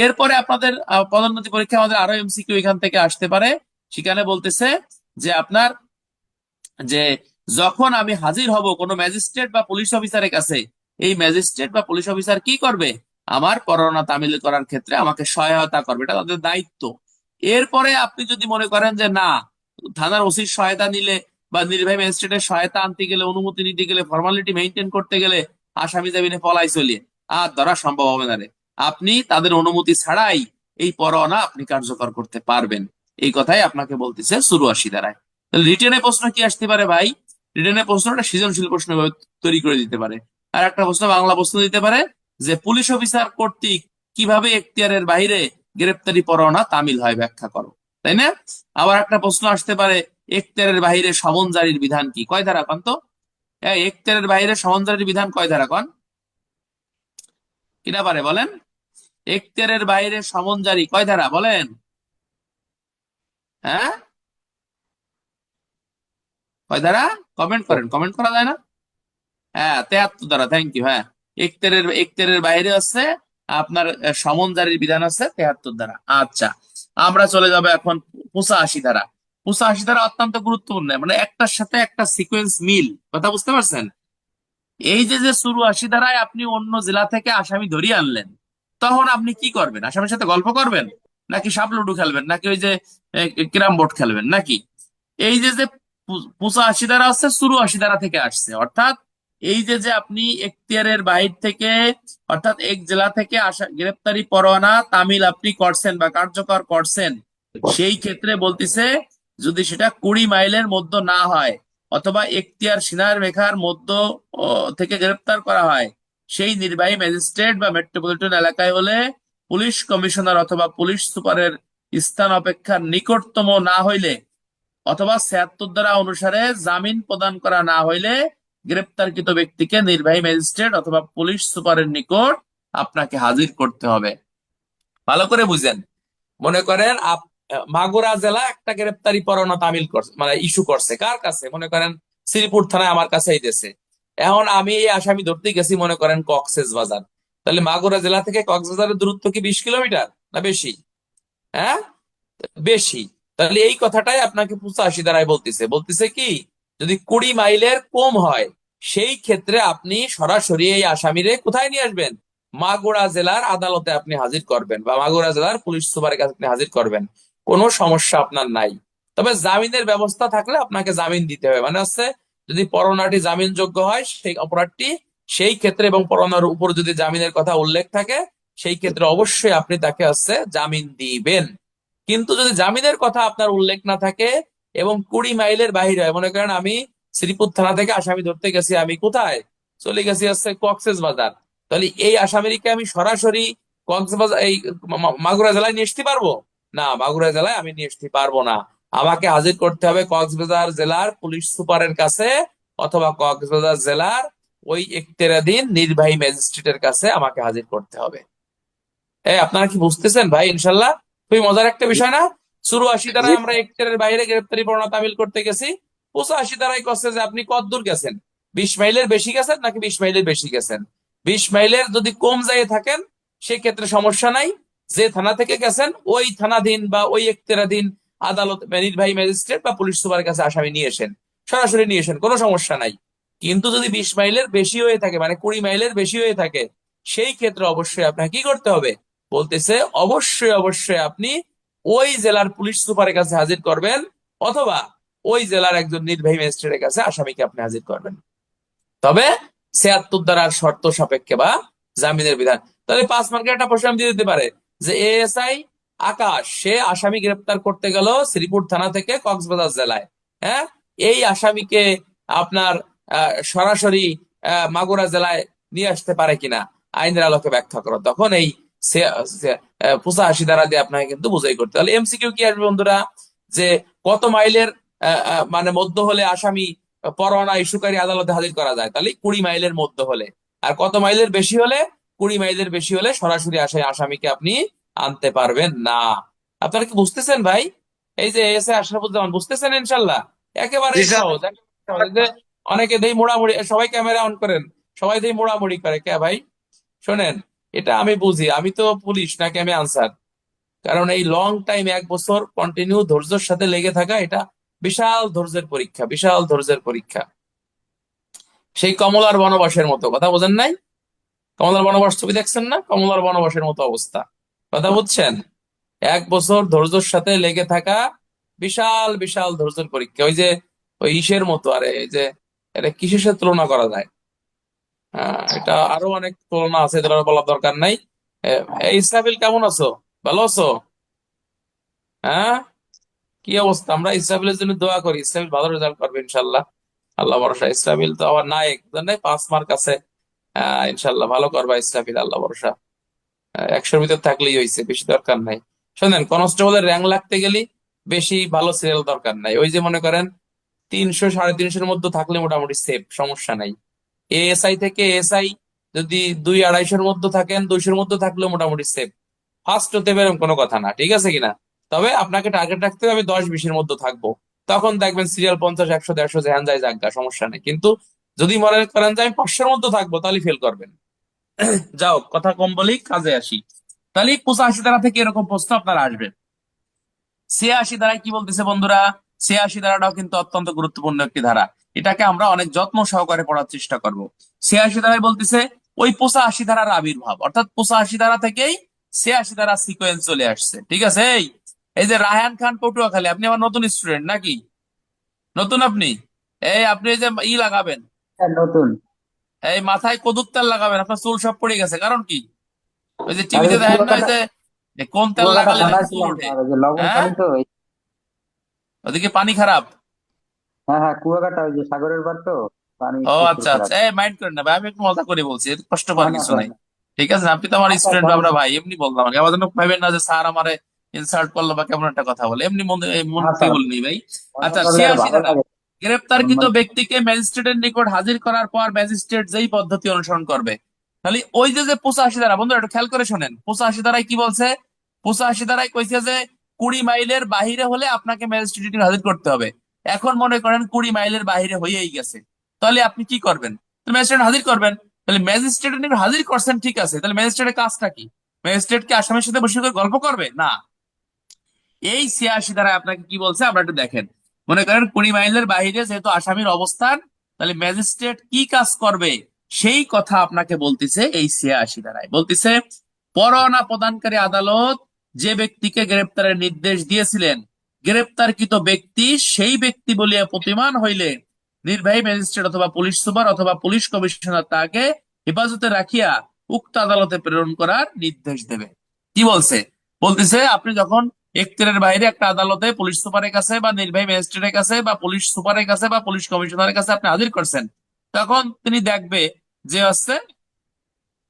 এরপরে আপনাদের পদোন্নতি পরীক্ষা আমাদের আরো এমসিকিউ এখান থেকে আসতে পারে। সেখানে বলতেছে যে আপনার যে যখন আমি হাজির হব কোনো ম্যাজিস্ট্রেট বা পুলিশ অফিসারের কাছে, এই ম্যাজিস্ট্রেট বা পুলিশ অফিসার কি করবে, আমার পরোয়ানা তামিল করার ক্ষেত্রে আমাকে সহায়তা করবে, এটা তাদের দায়িত্ব। এরপরে আপনি যদি মনে করেন যে না, থানার ওসির সহায়তা নিলে বা নির্বাহী ম্যাজিস্ট্রেটের সহায়তা আনতে গেলে, অনুমতি নিতে গেলে, ফর্মালিটি মেনটেন করতে গেলে আসামি জামিনে পলাই চলিয়ে আর ধরা সম্ভব হবে না রে, আপনি তাদের অনুমতি ছাড়াই এই পরোয়ানা আপনি কার্যকর করতে পারবেন। এই কথাই আপনাকে বলতেছে 84 ধারায়। তাহলে রিটেনে প্রশ্ন কি আসতে পারে ভাই, রিটেনে প্রশ্নটা সৃজনশীল প্রশ্ন তৈরি করে দিতে পারে, আর একটা প্রশ্ন বাংলা প্রশ্ন দিতে পারে, যে পুলিশ অফিসার কর্তৃক কিভাবে এখতিয়ারের বাইরে গ্রেপ্তারি পরোয়ানা তামিল হয় ব্যাখ্যা করো, তাই না? আবার একটা প্রশ্ন আসতে পারে, এখতিয়ারের বাইরে সমন জারির বিধান কি? কয় ধারা কন তো? এখতিয়ারের বাইরে সমন জারির বিধান কয় ধারা কন? কিনা পারে বলেন? এখতিয়ারের বাইরে সমন জারি কয় ধারা বলেন? হ্যাঁ, কয় ধারা? কমেন্ট করেন, কমেন্ট করা যায় না? হ্যাঁ, 73 ধারা, থ্যাংক ইউ। হ্যাঁ, এখতিয়ারের বাইরে আছে আপনার সমন জারির বিধান আছে 73 ধারা। আচ্ছা, আমরা চলে যাব এখন 85 ধারা। 85 ধারা অত্যন্ত গুরুত্বপূর্ণ, মানে একটার সাথে একটা সিকোয়েন্স মিল, কথা বুঝতে পারছেন? এই যে যে শুরু 80 ধারায় আপনি অন্য জেলা থেকে আসামি ধরিয়ে আনলেন, তখন আপনি কি করবেন? আসামির সাথে গল্প করবেন, নাকি সাপ লুডু খেলবেন, নাকি ওই যে ক্যারাম বোর্ড খেলবেন, নাকি? এই যে যে 85 ধারা আছে শুরু 80 ধারা থেকে আসছে, অর্থাৎ এই যে যে আপনি এখতিয়ারের বাইর থেকে, অর্থাৎ এক জেলা থেকে আসা গ্রেপ্তারি পরোয়ানা তামিল আপনি করছেন বা কার্যকর করছেন, সেই ক্ষেত্রে বলতিছে যদি সেটা 20 মাইলের মধ্যে না হয় অথবা এখতিয়ার সীমার রেখার মধ্য থেকে গ্রেপ্তার করা হয়, সেই নির্বাহী ম্যাজিস্ট্রেট বা মেট্রোপলিটন এলাকায় হলে পুলিশ কমিশনার অথবা পুলিশ সুপারের স্থান অপেক্ষা নিকটতম না হইলে অথবা 76 ধারা অনুসারে জামিন প্রদান করা না হইলে গ্রেপ্তারকৃত ব্যক্তিকে নির্বাহী ম্যাজিস্ট্রেট অথবা পুলিশ সুপারের নিকট আপনাকে হাজির করতে হবে। ভালো করে বুঝেন। মনে করেন মাগুরা জেলা একটা গ্রেপ্তারি পরোয়ানা তামিল করছে, মানে ইস্যু করছে কার কাছে? মনে করেন শ্রীপুর থানায় আমার কাছে দিয়েছে। এখন আমি এই আসামি ধরতে গেছি মনে করেন কক্সেস বাজার, তাহলে মাগুরা জেলা থেকে কক্সবাজারের দূরত্ব কি 20 কিলোমিটার না বেশি? হ্যাঁ, বেশি। তাহলে এই কথাটাই আপনাকে 85 ধারায় বলতেছে, বলতেছে কি যদি 20 মাইলের কম হয় সেই ক্ষেত্রে আপনি সরাসরি এই আসামিরে কোথায় নিয়ে আসবেন? মাগুরা জেলার আদালতে আপনি হাজির করবেন বা মাগুরা জেলার পুলিশ সুপারের কাছে আপনি হাজির করবেন, কোনো সমস্যা আপনার নাই। তবে জামিনের ব্যবস্থা থাকলে আপনাকে জামিন দিতে হবে, মানে হচ্ছে যদি পরোয়ানাটি জামিনযোগ্য হয় সেই অপরাধটি, সেই ক্ষেত্রে এবং পরোয়ানার উপর যদি জামিনের কথা উল্লেখ থাকে সেই ক্ষেত্রে অবশ্যই আপনি তাকে হচ্ছে জামিন দিবেন। কিন্তু যদি জামিনের কথা আপনার উল্লেখ না থাকে এবং 20 মাইলের বাইরে হয়, মনে করেন আমি শ্রীপুর থানা থেকে আসামি ধরতে গেছি, আমি কোথায় চলে গেছি হচ্ছে কক্সেস বাজার, তাহলে এই আসামিকে আমি সরাসরি কক্সবাজার এই মাগুরা জেলায় নিয়ে আসতে পারবো না? মাগুরা জেলায় আমি নিয়ে আসতে পারবো না, আমাকে হাজির করতে হবে কক্সবাজার জেলার পুলিশ সুপারের কাছে অথবা কক্সবাজার জেলার ওই এখতিয়ারাধীন নির্বাহী ম্যাজিস্ট্রেটের কাছে আমাকে হাজির করতে হবে। আপনারা কি বুঝতেছেন ভাই? ইনশাল্লাহ খুবই মজার একটা বিষয় না? 84 জি ধারায় আমরা এখতিয়ারের বাইরে গ্রেপ্তারি পরোয়ানা তামিল করতে গেছি, 85 ধারায় কচ্ছে যে আপনি কত দূর গেছেন, 20 মাইলের বেশি গেছেন নাকি 20 মাইলের বেশি গেছেন? 20 মাইলের যদি কম যায় থাকেন সেক্ষেত্রে সমস্যা নাই, যে থানা থেকে গেছেন ওই থানাধীন বা ওই এখতিয়ারাধীন আদালত নির্বাহী ম্যাজিস্ট্রেট বা পুলিশ সুপারের কাছে আসামি নিয়ে এসেন, সরাসরি নিয়ে এসেন, কোনো সমস্যা নাই। কিন্তু যদি 20 মাইলের বেশি হয়ে থাকে, মানে 20 মাইলের বেশি হয়ে থাকে, সেই ক্ষেত্রে অবশ্যই আপনাকে কি করতে হবে? বলতেছে অবশ্যই অবশ্যই আপনি ওই জেলার পুলিশ সুপারের কাছে হাজির করবেন অথবা ওই জেলার একজন নির্বাহী ম্যাজিস্ট্রেটের কাছে আসামিকে আপনি হাজির করবেন, তবে 76 ধারার শর্ত সাপেক্ষে বা জামিনের বিধান। তাহলে 5 মার্কের একটা প্রশ্ন আমি দিয়ে দিতে পারে যে এএসআই আকাশ সে আসামি গ্রেপ্তার করতে গেল শ্রীপুর থানা থেকে কক্সবাজার জেলায়, হ্যাঁ, এই আসামিকে আপনার সরাসরি মাগুরা জেলায় নিয়ে আসতে পারে কিনা আইনের আলোকে ব্যাখ্যা করো, তখন এই 85 ধারা দিয়ে আপনাকে কিন্তু বুঝাই করতে। তাহলে এমসিকিউ কি আসবে বন্ধুরা? যে কত মাইলের মানে মধ্য হলে আসামি পরোয়ানা ইস্যুকারী আদালতে হাজির করা যায়? তাহলে 20 মাইলের মধ্যে হলে। আর কত মাইলের বেশি হলে? 20 মাইলের বেশি হলে সরাসরি আসামিকে আপনি আনতে পারবেন না। আপনারা কি বুঝতেছেন ভাই? এই যে এস এ আশরাফুজ্জামান, বুঝতেছেন ইনশাল্লাহ? জি একেবারেই স্যার। সহজ, একেবারেই সহজ। এই যে অনেকে দেই মোড়ামুড়ি, সবাই ক্যামেরা অন করেন, সবাই দেই মোড়ামুড়ি করে কে ভাই? শোনেন, এটা আমি বুঝি, আমি তো পুলিশ নাকি আমি আনসার? কারণ এই লং টাইম 1 বছর কন্টিনিউ ধৈর্যের সাথে লেগে থাকা, এটা বিশাল ধৈর্যের পরীক্ষা, বিশাল ধৈর্যের পরীক্ষা। সেই কমলার বনবাসের মতো, কথা বোঝেন নাই? কমলার বনবাস ছবি দেখছেন না? কমলার বনবাসের মতো অবস্থা, কথা বুঝছেন? 1 বছর ধৈর্যের সাথে লেগে থাকা বিশাল বিশাল ধৈর্যের পরীক্ষা। ওই যে ওই ইসের মতো, আরে এই যে এটা কিসের সাথে তুলনা করা যায়? এটা আরো অনেক তুলনা আছে, এগুলো আর বলার দরকার নাই। এই ইসরাফিল কেমন আছো? ভালো আছো? হ্যাঁ, কি অবস্থা? আমরা ইসরাফিলের জন্য দোয়া করি, ইসরাফিল ভালো রেজাল্ট করবে ইনশাল্লাহ, আল্লাহ ভরসা। ইসরাফিল তো আবার নায়ক, জানেন 5 মার্ক আছে, ইনশাল্লাহ ভালো করবা ইসরাফিল, আল্লাহ ভরসা। 100-র ভিতর থাকলেই হয়েছে, বেশি দরকার নাই। শোনেন, কনস্টেবলের র্যাঙ্ক লাগতে গেলে বেশি ভালো সিরিয়াল দরকার নাই। ওই যে মনে করেন 300 350-এর মধ্যে থাকলে মোটামুটি সেফ, সমস্যা নাই। এএসআই থেকে এসআই যদি 200-250-এর মধ্যে থাকেন, 200-এর মধ্যে থাকলে মোটামুটি সেফ। ফার্স্ট হতে পারে এরকম কোনো কথা না, ঠিক আছে কিনা? তবে আপনাকে টার্গেট রাখতে হবে 10-20-এর মধ্যে থাকবো। তখন দেখবেন সিরিয়াল 50 100 150 যেহান যায় জাগা, সমস্যা নেই। কিন্তু যদি মনে করেন যে আমি 500-এর মধ্যে থাকবো, তাহলে ফেল করবেন। যাও, কথা কম বলি, কাজে আসি। তাহলে 85 ধারা থেকে এরকম প্রশ্ন আপনার আসবে। 86 ধারায় কি বলতেছে বন্ধুরা? 86 ধারাটাও কিন্তু অত্যন্ত গুরুত্বপূর্ণ একটি ধারা। এটাকে আমরা অনেক যত্ন সহকারে পড়ার চেষ্টা করব। 86 ধারায় বলতেছে ওই 85 ধারার আবির্ভাব, অর্থাৎ 85 ধারা থেকেই 86 ধারা সিকোয়েন্স চলে আসছে, ঠিক আছে? এই যে রায়হান খান পটুয়াখালী, আপনি আমার নতুন স্টুডেন্ট নাকি? নতুন আপনি? আপনি এই যে লাগাবেন, হ্যাঁ, নতুন। এই মাথায় কদুর তেল লাগাবেন, আপনার চুল সব পড়ে গেছে, কারণ কি? ওই যে আর ওই টিভিতে যে দেখেন না, ওই কুয়াকাটা, যে কোন তেল কুয়াকাটা লাগালে নাকি থানায় চুল ছিলাম ওঠে? স্যার, ওই যে লবণ হ্যাঁ, পানি তো ওদিকে পানি খারাপ? হ্যাঁ হ্যাঁ, কুয়াকাটা ওই যে সাগরের পার তো, পানি ও প্রচুর আচ্ছা খারাপ। আচ্ছা, মাইন্ড করেন না ভাই, আমি একটু মজা করে বলছি, এতে কষ্ট না পাওয়ার না কিছু স্যার, নাই। না। ঠিক আছে, আপনি তো আমার আচ্ছা, স্টুডেন্ট, আমরা সমস্যা ভাই, এমনি বললাম আর কি। আবার যেন ভাবেন না যে স্যার আমারে ইনসাল্ট করলো বা কেমন একটা কথা বলে, এমনি মন না থেকে স্যার, বলিনি ভাই। মজা আচ্ছা, করলে আরো 86 ভালো ধারা। লাগে। গ্রেপ্তারকৃত মানে ব্যক্তিকে ম্যাজিস্ট্রেটের নিকট হাজির করার পর ম্যাজিস্ট্রেট যেই পদ্ধতি অনুসরণ করবে। তাহলে ওই যে যে 85 ধারা, বন্ধুরা একটু খেয়াল করে শোনেন, 85 ধারায় কি বলছে? 85 ধারায় কইছে যে 20 মাইলের বাহিরে হলে আপনাকে ম্যাজিস্ট্রেট হাজির করতে হবে। এখন মনে করেন 20 মাইলের বাহিরে হয়েই গেছে, তাহলে আপনি কি করবেন? ম্যাজিস্ট্রেট হাজির করবেন। তাহলে ম্যাজিস্ট্রেটের নিকট হাজির করছেন, ঠিক আছে, তাহলে ম্যাজিস্ট্রেটের কাজটা কি? ম্যাজিস্ট্রেট কি আসামির সাথে বসে করে গল্প করবে? না। এই 86 ধারায় আপনাকে কি বলছে আমরা একটু দেখেন। মনে করেন 20 মাইলের বাইরে যেহেতু আসামির অবস্থান, তাহলে ম্যাজিস্ট্রেট কি কাজ করবে সেই কথা আপনাকে বলতেছে। এই 86 ধারায় বলতেছে, পরোয়ানা প্রদানকারী আদালত যে ব্যক্তিকে গ্রেপ্তারের নির্দেশ দিয়েছিলেন, গ্রেপ্তারকৃত ব্যক্তি সেই ব্যক্তি বলিয়া প্রতীয়মান হইলে নির্বাহী ম্যাজিস্ট্রেট অথবা পুলিশ সুপার অথবা পুলিশ কমিশনার তাকে হেফাজতে রাখিয়া উক্ত আদালতে প্রেরণ করার নির্দেশ দেবে। কি বলছে? বলতেছে আপনি যখন এখতিয়ারের বাইরে একটা আদালতে পুলিশ সুপারের কাছে বা নির্বাহী ম্যাজিস্ট্রেটের কাছে বা পুলিশ সুপারের কাছে বা পুলিশ কমিশনারের কাছে আপনি হাজির করছেন, তখন তিনি দেখবে যে হচ্ছে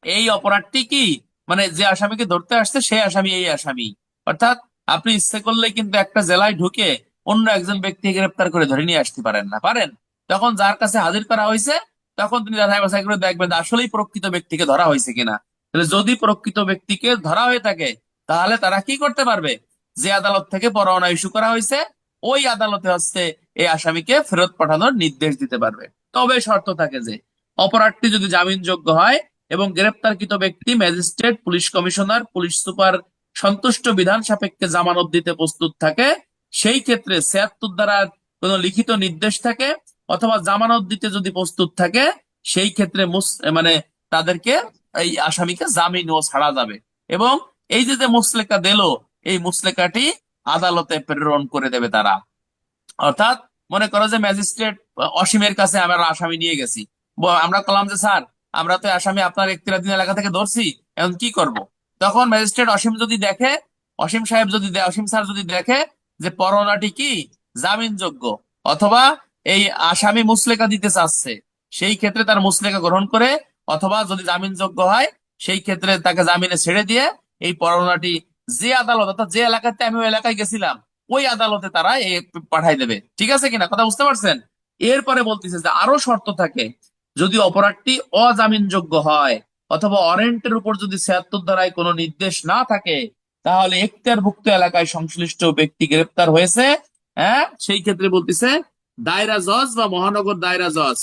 এই অপরাধটি কি, মানে যে আসামিকে ধরতে আসছে সেই আসামি এই আসামি। অর্থাৎ আপনি ইচ্ছে করলে কিন্তু একটা জেলায় ঢুকে অন্য একজন ব্যক্তিকে গ্রেপ্তার করে ধরে নিয়ে আসতে পারেন না, পারেন? তখন যার কাছে হাজির করা হয়েছে, তখন তিনি যাচাই বাছাই করে দেখবেন যে আসলেই প্রকৃত ব্যক্তিকে ধরা হয়েছে কিনা। তাহলে যদি প্রকৃত ব্যক্তিকে ধরা হয়ে থাকে, তাহলে তারা কি করতে পারবে? যে আদালত থেকে পরোয়ানা ইস্যু করা হয়েছে, ওই আদালতে হচ্ছে এই আসামিকে ফেরত পাঠানোর নির্দেশ দিতে পারবে। তবে শর্ত থাকে যে অপরাধটি যদি জামিনযোগ্য হয় এবং গ্রেপ্তারকৃত ব্যক্তি magistrate, police commissioner, police super সন্তুষ্ট বিধান সাপেক্ষে জামানত দিতে প্রস্তুত থাকে, সেই ক্ষেত্রে 76 ধারার কোন লিখিত নির্দেশ থাকে অথবা জামানত দিতে যদি প্রস্তুত থাকে, সেই ক্ষেত্রে মানে তাদেরকে, এই আসামিকে জামিন ও ছাড়া যাবে। এবং এই যে যে মুসলেকা দিল, এই মুসলেকাটি আদালতে প্রেরণ করে দেবে তারা। অর্থাৎ মনে করো যে ম্যাজিস্ট্রেট অসীমের কাছে আমরা আসামি নিয়ে গেছি, আমরা বললাম যে স্যার, আমরা তো আসামি আপনার 31 এলাকা থেকে ধরছি, এখন কি করব? তখন ম্যাজিস্ট্রেট অসীম যদি দেখে, অসীম সাহেব যদি অসীম স্যার যদি দেখে যে পরোয়ানাটি কি জামিনযোগ্য, অথবা এই আসামি মুসলেকা দিতে চাচ্ছে, সেই ক্ষেত্রে তার মুসলেকা গ্রহণ করে, অথবা যদি জামিনযোগ্য হয় সেই ক্ষেত্রে তাকে জামিনে ছেড়ে দিয়ে এই পরোয়ানাটি যে আদালত, অর্থাৎ যে এলাকাতে আমি ওই এলাকায় গেছিলাম, ওই আদালতে তারা পাঠাই দেবে। ঠিক আছে কিনা, কথা বুঝতে পারছেন? এরপরে বলতেছে যে আরো শর্ত থাকে। যদি অপরাধটি অজামিনযোগ্য হয় অথবা ওয়ারেন্টের উপর যদি 76 ধারায় কোনো নির্দেশ না থাকে, তাহলে এখতিয়ারভুক্ত এলাকায় সংশ্লিষ্ট ব্যক্তি গ্রেপ্তার হয়েছে, হ্যাঁ, সেই ক্ষেত্রে বলতেছে দায়রা জজ বা মহানগর দায়রা জজ,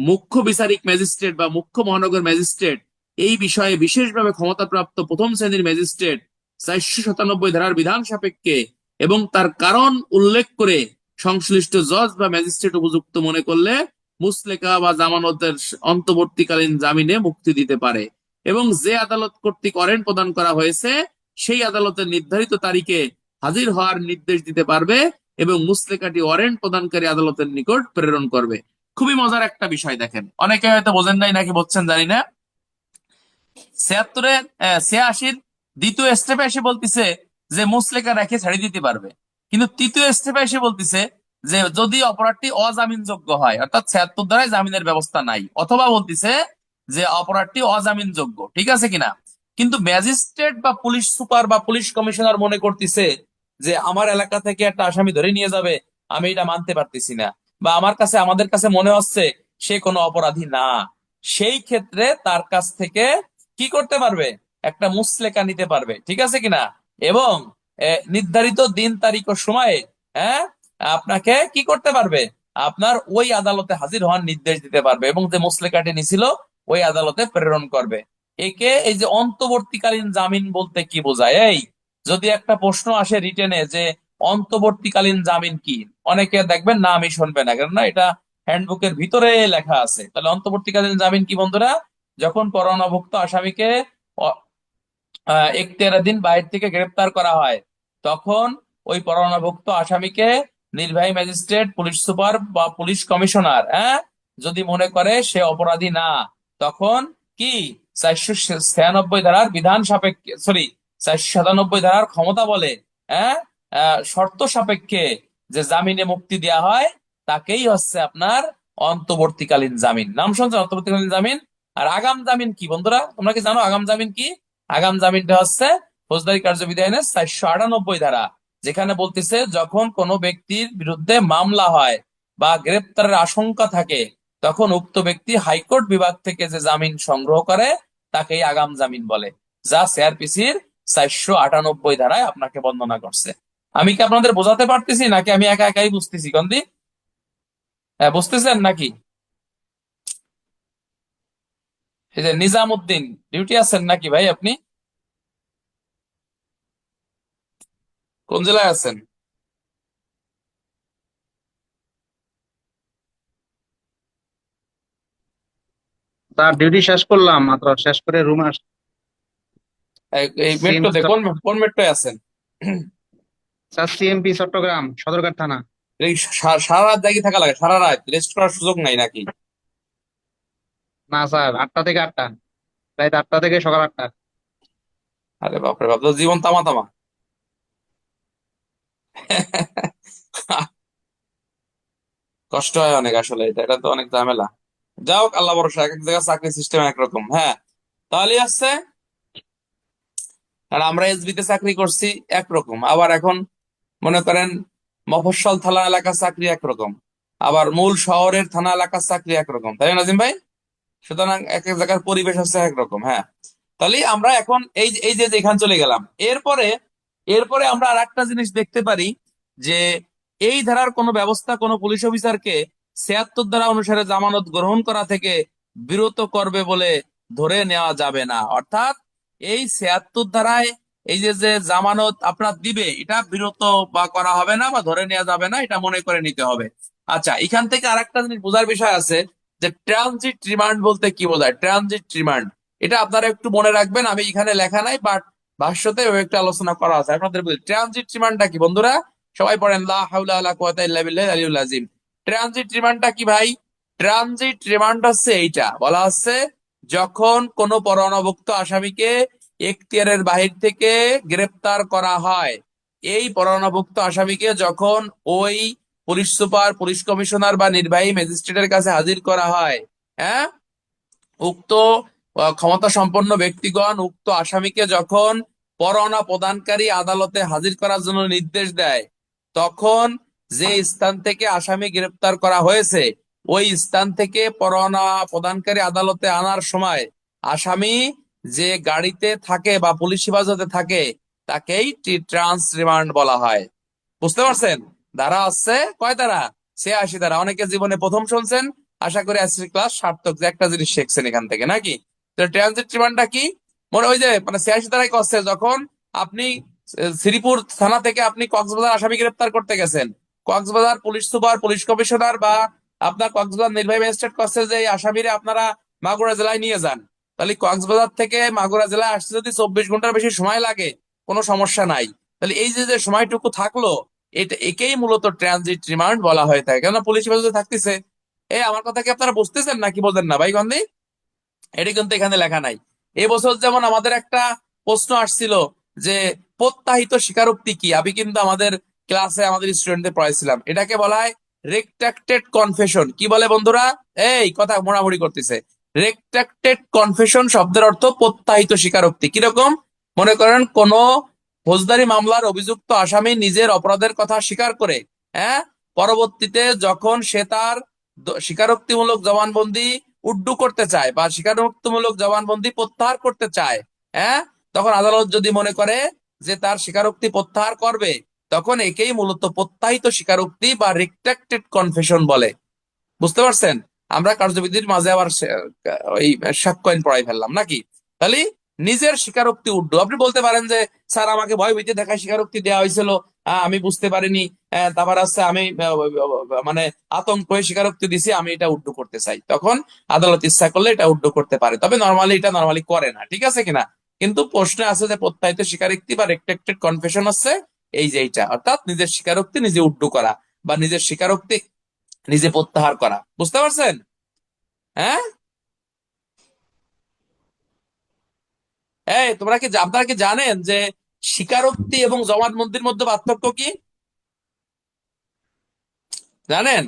মুখ্য বিচারিক ম্যাজিস্ট্রেট বা মুখ্য মহানগর ম্যাজিস্ট্রেট, এই বিষয়ে বিশেষভাবে ক্ষমতাপ্রাপ্ত প্রথম শ্রেণীর ম্যাজিস্ট্রেট 497 ধারার বিধান সাপেক্ষে এবং তার কারণ উল্লেখ করে সংশ্লিষ্ট জজ বা ম্যাজিস্ট্রেট উপযুক্ত মনে করলে মুসলেকা বা জামানতের অন্তর্বর্তীকালীন জামিনে মুক্তি দিতে পারে। এবং যে আদালত কর্তৃক ওয়ারেন্ট প্রদান করা হয়েছে, সেই আদালতের নির্ধারিত তারিখে হাজির হওয়ার নির্দেশ দিতে পারবে এবং মুসলেকাটি ওয়ারেন্ট প্রদানকারী আদালতের নিকট প্রেরণ করবে। খুবই মজার একটা বিষয়, দেখেন অনেকে হয়তো বোঝেন নাই নাকি বুঝছেন জানি না। 76-এর 86-র দ্বিতীয় স্টেপে এসে বলতেছে যে মুসলেকা রেখে ছাড়ি দিতে পারবে, কিন্তু তৃতীয় স্টেপে এসে বলতেছে যে যদি অপরাধটি অজামিনযোগ্য হয়, অর্থাৎ 76 ধারায় জামিনের ব্যবস্থা নাই, অথবা বলতেছে যে অপরাধটি অজামিনযোগ্য, ঠিক আছে কিনা। কিন্তু ম্যাজিস্ট্রেট বা পুলিশ সুপার বা পুলিশ কমিশনার মনে করতেছে যে আমার এলাকা থেকে একটা আসামি ধরে নিয়ে যাবে, আমি এটা মানতে পারতেছি না, বা আমাদের কাছে মনে হচ্ছে সে কোনো অপরাধী না। সেই ক্ষেত্রে তার কাছ থেকে কি করতে পারবে, একটা মুচলেকা নিতে পারবে, ঠিক আছে কিনা। এবং নির্ধারিত দিন তারিখ ও সময়ে, হ্যাঁ, আপনাকে কি করতে পারবে, আপনার ওই আদালতে হাজির হওয়ার নির্দেশ দিতে পারবে, এবং যে মুচলেকাটি নিছিল ওই আদালতে প্রেরণ করবে। একে এই যে অন্তর্বর্তীকালীন জামিন বলতে কি বোঝায়, এই যদি একটা প্রশ্ন আসে রিটেনে যে অন্তর্বর্তীকালীন জামিন কি, অনেকে দেখবেন নামই শুনবে না, কেননা এটা হ্যান্ডবুকের ভিতরে লেখা আছে। তাহলে অন্তর্বর্তীকালীন জামিন কি বন্ধুরা, যখন পরোয়ানাভুক্ত আসামিকে এখতিয়ারাধীন বাইরে থেকে গ্রেপ্তার করা হয়, তখন ওই পরোয়ানাভুক্ত আসামিকে নির্বাহী ম্যাজিস্ট্রেট, পুলিশ সুপার বা পুলিশ কমিশনার, হ্যাঁ, যদি মনে করে সে অপরাধী না, তখন কি 496 ধারার বিধান সাপেক্ষে, সরি, 497 ধারার ক্ষমতা বলে, হ্যাঁ, শর্ত সাপেক্ষে যে জামিনে মুক্তি দেওয়া হয় তাকেই হচ্ছে আপনার অন্তর্বর্তীকালীন জামিন। নাম শুনছেন অন্তর্বর্তীকালীন জামিন। আর আগাম জামিন কি বন্ধুরা, তোমরা কি জানো আগাম জামিন কি? আগাম জামিনটা হচ্ছে ফৌজদারি কার্যবিধি আইনের 498 ধারা, যেখানে বলতেছে যখন কোনো ব্যক্তির বিরুদ্ধে মামলা হয় বা গ্রেপ্তারের আশঙ্কা থাকে, তখন উক্ত ব্যক্তি হাইকোর্ট বিভাগ থেকে যে জামিন সংগ্রহ করে তাকেই আগাম জামিন বলে, যা সিআরপিসির 498 ধারায় আপনাকে বর্ণনা করছে। আমি কি আপনাদের বোঝাতে পারতেছি নাকি আমি একা একাই বুঝতেছি কন্দি? হ্যাঁ, বুঝতেছেন নাকি? এই যে নিজামুদ্দিন, ডিউটি আছেন নাকি ভাই আপনি? কোন জেলায় আছেন? তার ডিউটি শেষ করলাম মাত্র, শেষ করে রুমে আস। এই সিএমপি, মেট্রোতে কোন কোন মেট্রোয় আছেন? স্যার সিএমপি চট্টগ্রাম সদরঘাট থানা। এই সারা রাত জাগি থাকা লাগে, সারা রাত রেস্ট করার সুযোগ নাই নাকি? না স্যার, 8টা থেকে 8টা, রাত 8টা থেকে সকাল 8টা। আরে বাপরে বাপ, তো জীবন তামা তামা। কষ্ট হয় অনেক আসলে, এটা তো অনেক ঝামেলা। যাও, আল্লাহ ভরসা, এক এক জায়গায় চাকরি সিস্টেম একরকম। হ্যাঁ, তাহলে আসছে, আর আমরা এসবিতে চাকরি করছি একরকম, আবার এখন মনে করেন মফস্বল থানা এলাকার চাকরি একরকম, আবার মূল শহরের থানা এলাকার চাকরি একরকম, তাই না নাজিম ভাই? সুতরাং এক এক জায়গার পরিবেশ হচ্ছে একরকম। হ্যাঁ, তাহলে আমরা এখন এই যে এখানে চলে গেলাম, এরপরে এরপরে আমরা আর একটা জিনিস দেখতে পারি যে এই ধারার কোনো ব্যবস্থা কোনো পুলিশ অফিসারকে 76 ধারা অনুসারে জামানত গ্রহণ করা থেকে বিরত করবে বলে ধরে নেওয়া যাবে না। অর্থাৎ এই 76 ধারায় এই যে যে জামানত আপনার দিবে, এটা বিরত বা করা হবে না বা ধরে নেওয়া যাবে না, এটা মনে করে নিতে হবে। আচ্ছা, এখান থেকে আরেকটা জিনিস বোঝার বিষয় আছে যে ট্রানজিট রিমান্ড বলতে কি বোঝায়। ট্রানজিট রিমান্ড, এটা আপনারা একটু মনে রাখবেন, আমি এখানে লেখা নাই বাট ভাষ্যতে একটু আলোচনা করা আছে, আপনাদের বুঝে। ট্রানজিট রিমান্ডটা কি বন্ধুরা? সবাই পড়েন, লা হাওলা ওয়ালা কুওয়াতা ইল্লা বিল্লাহিল আলিয়্যিল আযীম। ট্রানজিট রিমান্ডটা কি ভাই? ট্রানজিট রিমান্ড হচ্ছে এইটা, বলা হচ্ছে যখন কোনো পরোয়ানাভুক্ত আসামিকে এখতিয়ারের বাহির থেকে গ্রেপ্তার করা হয়, এই পরোয়ানাভুক্ত আসামিকে যখন ওই পুলিশ সুপার, পুলিশ কমিশনার বা নির্বাহী ম্যাজিস্ট্রেটের কাছে হাজির করা হয়, হ্যাঁ, উক্ত ক্ষমতা সম্পন্ন ব্যক্তিগণ উক্ত আসামিকে যখন পরোয়ানা প্রদানকারী আদালতে হাজির করার জন্য নির্দেশ দেয়, তখন যে স্থান থেকে আসামি গ্রেপ্তার করা হয়েছে ওই স্থান থেকে পরোয়ানা প্রদানকারী আদালতে আনার সময় আসামি যে গাড়িতে থাকে বা পুলিশ হেফাজতে থাকে তাকেই ট্রান্স রিমান্ড বলা হয়। বুঝতে পারছেন? ধারা আছে কয় ধারা? 86 ধারা। অনেকে জীবনে প্রথম শুনছেন, আশা করি আজকের ক্লাস সার্থক, যে একটা জিনিস শিখছেন এখান থেকে নাকি। তো ট্রানজিট রিমান্ডটা কি? মনে ওই যে মানে 86 ধারায় করছে, যখন আপনি শ্রীপুর থানা থেকে আপনি কক্সবাজার আসামি গ্রেপ্তার করতে গেছেন, Cox's Bazar police super, police commissioner বা আপনার কক্সবাজার নির্বাহী ম্যাজিস্ট্রেট করছে যে এই আসামিরে আপনারা মাগুরা জেলায় নিয়ে যান, তাহলে কক্সবাজার থেকে মাগুরা জেলায় আসতে যদি 24 ঘন্টার বেশি সময় লাগে, কোনো সমস্যা নাই। তাহলে এই যে যে সময়টুকু থাকলো, এটা একেই মূলত ট্রানজিট রিমান্ড বলা হয়ে থাকে, কেননা পুলিশ হেফাজতে থাকতেছে। আমার কথা কি আপনারা বুঝতেছেন নাকি বলতেন না ভাই গন্ধি? এটা কিন্তু এখানে লেখা নাই। এবছর যেমন আমাদের একটা প্রশ্ন আসছিল যে প্রত্যাহিত স্বীকারোক্তি কি, আমি কিন্তু আমাদের ক্লাসে আমাদের স্টুডেন্টদের পড়াইছিলাম, এটাকে বলা হয় রেট্রাক্টেড কনফেশন। কি বলে বন্ধুরা? এই কথা মোড়ামুড়ি করতেছে। রেট্রাক্টেড কনফেশন শব্দের অর্থ প্রত্যাহিত স্বীকারোক্তি। কিরকম? মনে করেন কোন ফৌজদারি মামলার অভিযুক্ত আসামি নিজের অপরাধের কথা স্বীকার করে, হ্যাঁ, পরবর্তীতে যখন সে তার স্বীকারোক্তিমূলক জবানবন্দি উড্ডু করতে চায় বা স্বীকারোক্তিমূলক জবানবন্দি প্রত্যাহার করতে চায়, হ্যাঁ, তখন আদালত যদি মনে করে যে তার স্বীকারোক্তি প্রত্যাহার করবে, তখন একেই মূলত প্রত্যাহিত স্বীকারোক্তি বা রিট্রাক্টেড কনফেশন বলে। বুঝতে পারছেন? আমরা কার্যবিধির মাঝে আবার ওই সাক্ষ্য আইন পড়াই ফেললাম নাকি? তাহলে নিজের স্বীকারোক্তি উড্ডু। আপনি বলতে পারেন যে স্যার আমাকে ভয়ভীতি দেখায় স্বীকারোক্তি দেওয়া হয়েছিল, আমি বুঝতে পারিনি, তারপর আছে আমি মানে আতঙ্ক হয়ে স্বীকারোক্তি দিছি, আমি এটা উড্ডু করতে চাই। তখন আদালত ইচ্ছা করলে এটা উড্ডু করতে পারে, তবে এটা নর্মালি করে না, ঠিক আছে কিনা? কিন্তু প্রশ্নে আছে যে প্রত্যাহিত স্বীকারোক্তি বা রেট্রাক্টেড কনফেশন হচ্ছে এই যে এইটা, অর্থাৎ নিজের স্বীকারোক্তি নিজে উড্ডু করা বা নিজের স্বীকারোক্তি নিজে প্রত্যাহার করা। বুঝতে পারছেন? হ্যাঁ, এই আপনারা কি জানেন যে স্বীকারোক্তি এবং জবানবন্দির মধ্যে পার্থক্য কি জানেন?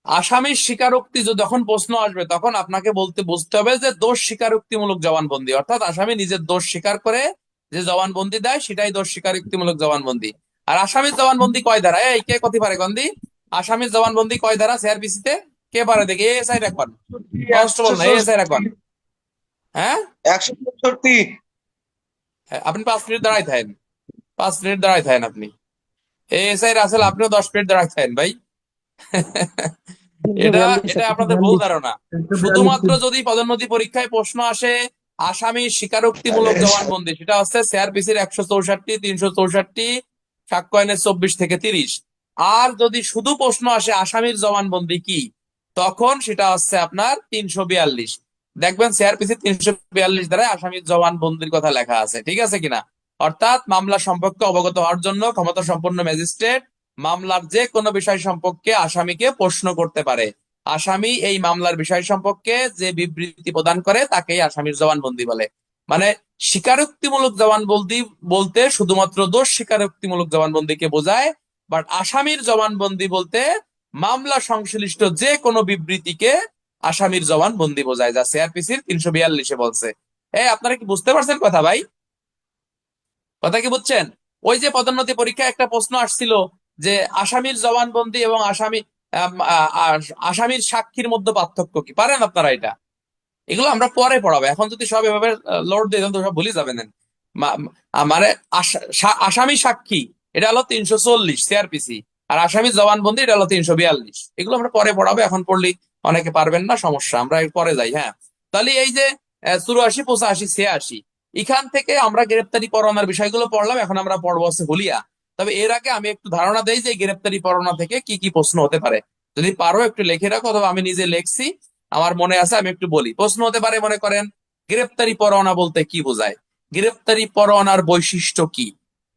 আসামির স্বীকারোক্তি যখন প্রশ্ন আসবে তখন আপনাকে বুঝতে হবে যে দোষ স্বীকারোক্তিমূলক জবানবন্দি, অর্থাৎ আসামি নিজের দোষ স্বীকার করে যে জবানবন্দি দেয় সেটাই দোষ স্বীকারোক্তিমূলক জবানবন্দি। আর আসামির জবানবন্দি কয় ধারা? এই কে কতি পারে গন্দি? আসামির জবানবন্দি কয় ধারা সিআরপিসি তে? কে পারে দেখি? এএসআই রাখবেন, একশো কনস্টেবল না, এএসআই রাখবেন। চৌষট্টি হ্যাঁ, 164। আপনি 5 মিনিট দাঁড়াই থাকেন, 5 মিনিট দাঁড়াই থাকেন আপনি। এএসআই রাসেল, আপনিও 10 মিনিট দাঁড়াই থাকেন ভাই। এটা এটা আপনাদের ভুল ধারণা। শুধুমাত্র যদি পদোন্নতি পরীক্ষায় প্রশ্ন আসে আসামির স্বীকারোক্তিমূলক জবানবন্দি, সেটা হচ্ছে সিআরপিসির 164, 364, সাক্ষ্য আইনের 24 থেকে 30। আর যদি শুধু প্রশ্ন আসে আসামির জবানবন্দি কি, তখন সেটা হচ্ছে আপনার 342। দেখবেন সিআরপিসি 342 দ্বারা আসামির জবানবন্দির কথা লেখা আছে, ঠিক আছে কিনা? অর্থাৎ মামলা সম্পর্কে অবগত হওয়ার জন্য ক্ষমতা সম্পন্ন ম্যাজিস্ট্রেট মামলার যে কোনো বিষয় সম্পর্কে আসামিকে প্রশ্ন করতে পারে। আসামি এই মামলার বিষয় সম্পর্কে যে বিবৃতি প্রদান করে তাকেই আসামির জবানবন্দি বলে। মানে স্বীকারোক্তিমূলক জবানবন্দি বলতে শুধুমাত্র দোষ স্বীকারোক্তিমূলক জবানবন্দিকে বোঝায়, বাট আসামির জবানবন্দি বলতে মামলা সংশ্লিষ্ট যে কোনো বিবৃতিকে আসামির জবানবন্দি বোঝায়, যা সিআরপিসির 342-এ বলছে। আপনারা কি বুঝতে পারছেন কথা ভাই? কথা কি বুঝছেন? ওই যে পদোন্নতি পরীক্ষায় একটা প্রশ্ন আসছিল যে আসামির জবানবন্দি এবং আসামির সাক্ষীর মধ্যে পার্থক্য কি, পারেন আপনারা এটা? এগুলো আমরা পরে পড়াবো, এখন যদি সব এভাবে লোড দিয়ে দেন তো সব ভুলে যাবেন। মানে আসামি সাক্ষী এটা হলো 340 সিআরপিসি, আর আসামি জবানবন্দি এটা হলো 342। এগুলো আমরা পরে পড়াবো, এখন পড়লে অনেকে পারবেন না, সমস্যা, আমরা পরে যাই। হ্যাঁ, তাহলে এই যে 84, 85, 86, এখান থেকে আমরা গ্রেপ্তারি পরোয়ানার বিষয়গুলো পড়লাম। এখন আমরা পড়বো হচ্ছে হুলিয়া। তবে এর আগে আমি একটু ধারণা দেই যে গ্রেপ্তারি পরোয়ানা থেকে কি কি প্রশ্ন হতে পারে। যদি পারো একটু লিখে রাখো, অথবা আমি নিজে লেখছি, আমার মনে আছে, আমি একটু বলি। প্রশ্ন হতে পারে, মনে করেন গ্রেপ্তারি পরোয়ানা বলতে কি বোঝায়, গ্রেপ্তারি পরোয়ানার বৈশিষ্ট্য কি?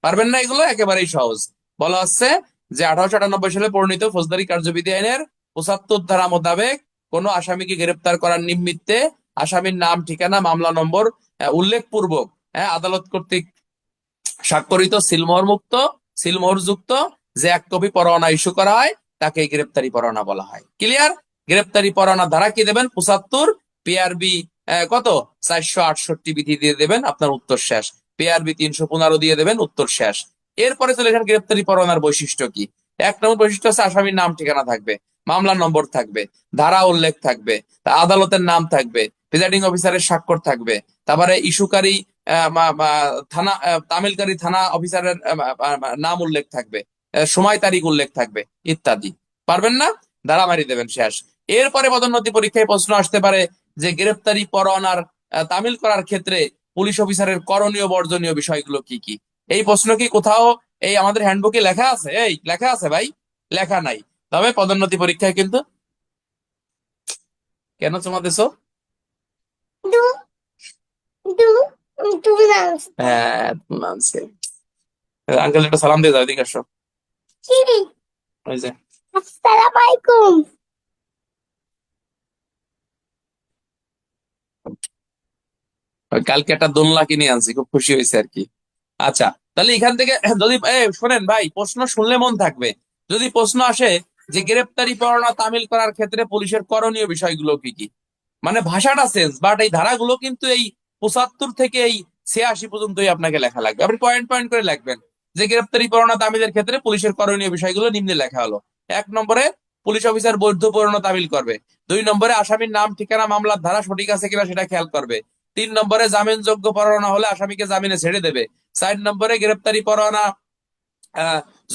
পারবেন না? এগুলো একেবারেই সহজ। বলা হচ্ছে যে 1898 সালে প্রণীত ফৌজদারি কার্যবিধি আইনের 75 ধারা মোতাবেক কোন আসামিকে গ্রেপ্তার করার নিমিত্তে আসামির নাম, ঠিকানা, মামলা নম্বর উল্লেখপূর্বক আদালত কর্তৃক স্বাক্ষরিত সিলমোহর যুক্ত যে এক কপি পরোয়ানা ইস্যু করা হয় তাকে গ্রেপ্তারি পরোয়ানা বলা হয়। ক্লিয়ার? গ্রেপ্তারি পরোয়ানা ধারা কি দেবেন? 75। পিআরবি কত? 468 বিধি দিয়ে দেবেন, আপনার উত্তর শেষ। পিআরবি 315 দিয়ে দেবেন, উত্তর শেষ। এরপরে চলে যান গ্রেপ্তারি পরোয়ানার বৈশিষ্ট্য কি। 1 নম্বর বৈশিষ্ট্য হচ্ছে আসামির নাম, ঠিকানা থাকবে, মামলা নম্বর থাকবে, ধারা উল্লেখ থাকবে, আদালতের নাম থাকবে, প্রিজাইডিং অফিসারের স্বাক্ষর থাকবে, তারপরে ইস্যুকারী থানা, তামিলকারী থানা অফিসারের নাম উল্লেখ থাকবে, সময় তারিখ উল্লেখ থাকবে, ইত্যাদি। পারবেন না? ধারা মারি দেবেন, শেষ। এরপরে পদোন্নতি পরীক্ষায় প্রশ্ন আসতে পারে যে গ্রেপ্তারি পরোয়ানার তামিল করার ক্ষেত্রে পুলিশ অফিসারের করণীয় বর্জনীয় বিষয়গুলো কি কি। এই প্রশ্ন কি কোথাও এই আমাদের হ্যান্ডবুকে লেখা আছে? এই লেখা আছে ভাই? লেখা নাই। তবে পদোন্নতি পরীক্ষায় কিন্তু, কেন চমা দিছো? হ্যাঁ, মানছি। আঙ্কেল একটা সালাম দিয়ে যাও, এদিকে আসো। ওই যে আসসালামু আলাইকুম। কালকে একটা দোলনা কিনে আনছি, খুব খুশি হয়েছে আর কি। আচ্ছা, তাহলে এখান থেকে যদি শোনেন ভাই, প্রশ্ন শুনলে মন থাকবে। যদি প্রশ্ন আসে যে গ্রেপ্তারি পরোয়ানা তামিল করার ক্ষেত্রে পুলিশের করণীয় বিষয়গুলো কি কি, মানে ভাষাটা চেঞ্জ, বাট এই ধারাগুলো কিন্তু এই 75 থেকে এই 86 পর্যন্তই আপনাকে লেখা লাগবে। আপনি পয়েন্ট পয়েন্ট করে লিখবেন যে গ্রেপ্তারি পরোয়ানা তামিলের ক্ষেত্রে পুলিশের করণীয় বিষয়গুলো নিম্নে লেখা হলো। 1 নম্বরে পুলিশ অফিসার বৈধ পরোয়ানা তামিল করবে। 2 নম্বরে আসামির নাম, ঠিকানা, মামলার ধারা সঠিক আছে কিনা সেটা খেয়াল করবে। 3 নম্বরে জামিনযোগ্য পরোয়ানা হলে আসামিকে জামিনে ছেড়ে দেবে। 4 নম্বরে গ্রেপ্তারি পরোয়ানা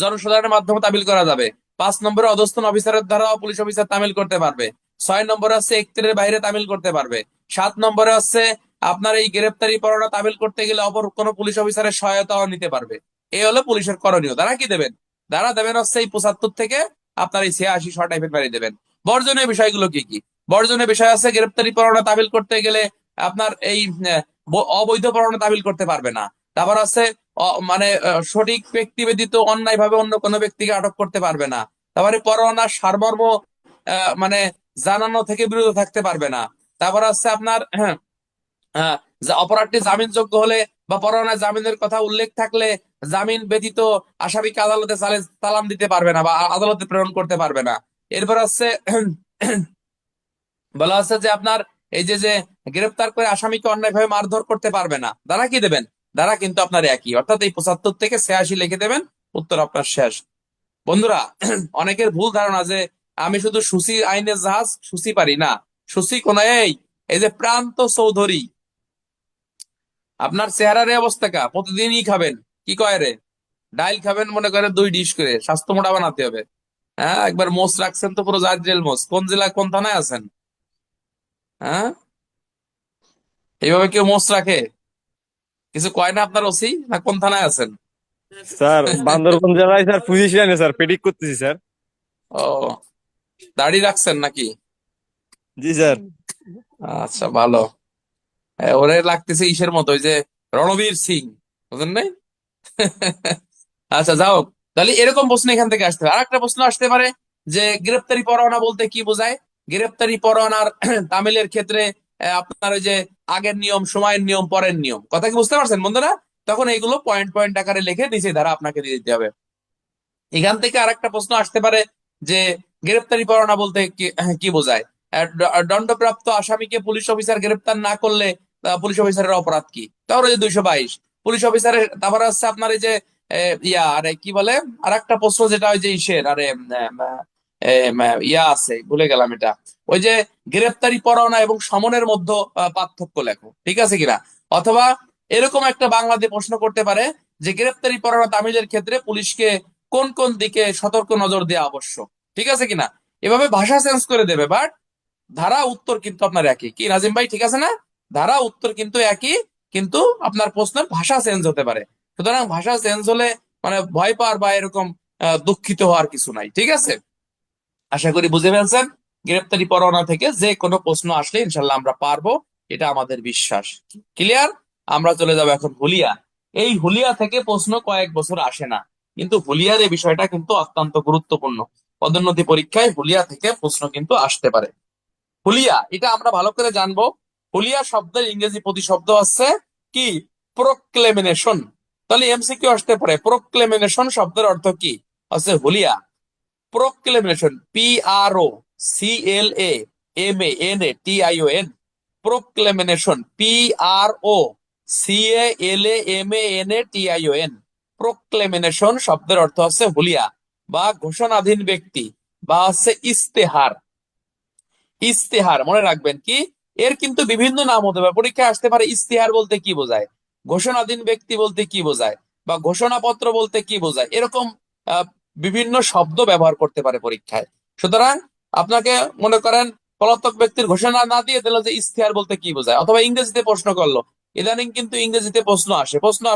জনসাধারণের মাধ্যমে তামিল করা যাবে। 5 নম্বরে অধস্তন অফিসারের দ্বারা পুলিশ অফিসার তামিল করতে পারবে। 6 নম্বরে হচ্ছে এখতিয়ারের বাইরে তামিল করতে পারবে। 7 নম্বরে হচ্ছে আপনার এই গ্রেপ্তারি পরোয়ানা তামিল করতে গেলে অপর কোনো পুলিশ অফিসারের সহায়তাও নিতে পারবে। এই হলো পুলিশের করণীয়। দ্বারা কি দেবেন? দ্বারা দেবেন হচ্ছে এই 75 থেকে আপনার এই 86 শর্ট টাইপের বাড়ি দেবেন। বর্জনীয় বিষয়গুলো কি কি? বর্জনীয় বিষয় আছে গ্রেপ্তারি পরোয়ানা তামিল করতে গেলে আপনার এই অবৈধ পরোয়ানা তামিল করতে পারবে না। তারপর আছে মানে সঠিক ব্যক্তি ব্যতীত অন্যায়ভাবে অন্য কোনো ব্যক্তিকে আটক করতে পারবে না। তারপরে পরোয়ানার সারমর্ম মানে জানানো থেকে বিরত থাকতে পারবে না। তারপর আছে আপনার অপরাধটি জামিনযোগ্য হলে বা পরোয়ানায় জামিনের কথা উল্লেখ থাকলে জামিন ব্যতীত আসামিকে আদালতে চালান দিতে পারবে না বা আদালতে প্রেরণ করতে পারবে না। এরপর আছে বলা আছে যে আপনার এই যে গ্রেপ্তার করে আসামিকে অন্যায়ভাবে মারধর করতে পারবে না। দ্বারা কি দেবেন? দ্বারা কিন্তু আপনার একই, অর্থাৎ এই 75 থেকে 86 লিখে দেবেন, উত্তর আপনার শেষ। বন্ধুরা, অনেকের ভুল ধারণা যে আমি শুধু সুসি আইনের জাহাজ সুসি পারি না। সুসি কোন এই যে প্রান্ত চৌধুরী, আপনার চেহারার এই অবস্থা কা, প্রতিদিনই খাবেন কি কয় রে, ডাইল খাবেন মনে করে 2 ডিশ করে, স্বাস্থ্য মোটা বানাতে হবে। হ্যাঁ, একবার মোষ রাখছেন তো পুরো জার্জেল মোষ। কোন জেলা কোন থানায় আছেন? হ্যাঁ, এইভাবে কেউ মোষ রাখে? কিছু কয় না আপনার ওসি? না কোন থানায় আছেন? স্যার বান্দরবান জেলায় স্যার পজিশনে স্যার প্রেডিক্ট করতেছি স্যার। ও, দাড়ি রাখছেন নাকি? জি স্যার। আচ্ছা, ভালো। ওরে লাগতেছে ইসের মতো, ওই যে রণবীর সিং, বুঝলেন নাই? আচ্ছা, যাও। তাহলে এরকম প্রশ্ন এখান থেকে আসতে পারে। আরেকটা প্রশ্ন আসতে পারে যে গ্রেপ্তারি পরোয়ানা বলতে কি বোঝায়? গ্রেপ্তারি পরোয়ানার তামিলের ক্ষেত্রে আপনার ওই যে আগের নিয়ম, সময়ের নিয়ম, পরের নিয়ম, কথা কি বুঝতে পারছেন বন্ধুরা? তখন এইগুলো পয়েন্ট পয়েন্ট আকারে লিখে নিচে ধারা আপনাকে দিয়ে দিতে হবে। এখান থেকে আরেকটা প্রশ্ন আসতে পারে যে গ্রেপ্তারি পরোয়ানা বলতে কি বোঝায়? দণ্ডপ্রাপ্ত আসামিকে পুলিশ অফিসার গ্রেপ্তার না করলে পুলিশ অফিসারের অপরাধ কি? তারপরে যে 222 পুলিশ অফিসারের, তারপরে হচ্ছে আপনার এই যে আরে কি বলে আর একটা প্রশ্ন যেটা ওই যে ইসের আরে আছে, ভুলে গেলাম এটা। ওই যে গ্রেপ্তারি পরোয়ানা এবং সমনের মধ্যে পার্থক্য লেখো, ঠিক আছে কিনা? অথবা এরকম একটা বাংলাতে প্রশ্ন করতে পারে যে গ্রেপ্তারি পরোয়ানা তামিলের ক্ষেত্রে পুলিশকে কোন কোন দিকে সতর্ক নজর দেওয়া আবশ্যক, ঠিক আছে কিনা? এভাবে ভাষা চেঞ্জ করে দেবে, বাট ধারা উত্তর কিন্তু আপনার একই। কি নাজিম ভাই, ঠিক আছে না? ধারা উত্তর কিন্তু একই, কিন্তু আপনার প্রশ্নের ভাষা চেঞ্জ হতে পারে। সুতরাং ভাষা চেঞ্জ হলে মানে ভয় পাওয়ার বা এরকম দুঃখিত হওয়ার কিছু নাই, ঠিক আছে? আশা করি বুঝে ফেলছেন। গ্রেপ্তারি পরোয়ানা থেকে যে কোনো প্রশ্ন আসলে ইনশাল্লাহ আমরা পারবো, এটা আমাদের বিশ্বাস। ক্লিয়ার? আমরা চলে যাবো এখন হুলিয়া। এই হুলিয়া থেকে প্রশ্ন কয়েক বছর আসে না, কিন্তু হুলিয়ার এই বিষয়টা কিন্তু অত্যন্ত গুরুত্বপূর্ণ। পদোন্নতি পরীক্ষায় হুলিয়া থেকে প্রশ্ন কিন্তু আসতে পারে। হুলিয়া, এটা আমরা ভালো করে জানবো। হুলিয়া শব্দের ইংরেজি প্রতিশব্দ আছে কি? প্রোক্লেমিনেশন। তাহলে এমসিকিউ আসতে পারে, প্রোক্লেমিনেশন শব্দের অর্থ কি? আছে হুলিয়া। প্রোক্লেমিনেশন, PROCLAMANATION, প্রোক্লেমিনেশন, PROCLAMANATION। প্রোক্লেমিনেশন শব্দের অর্থ হচ্ছে হুলিয়া বা ঘোষণাধীন ব্যক্তি বা হচ্ছে ইস্তেহার। ইস্তেহার মনে রাখবেন কি, এর কিন্তু বিভিন্ন নাম হতে পারে, পরীক্ষায় আসতে পারে। ইস্তেহার বলতে কি বোঝায়, ঘোষণাধীন ব্যক্তি বলতে কি বোঝায়, বা ঘোষণাপত্র বলতে কি বোঝায়, এরকম বিভিন্ন শব্দ ব্যবহার করতে পারে পরীক্ষায়। সুতরাং আপনাকে মনে করেন পলাতক ব্যক্তির ঘোষণা না দিয়ে দিল যে ইস্তেহার বলতে কি বোঝায়, অথবা ইংরেজিতে প্রশ্ন করলো। ইদানিং কিন্তু ইংরেজিতে প্রশ্ন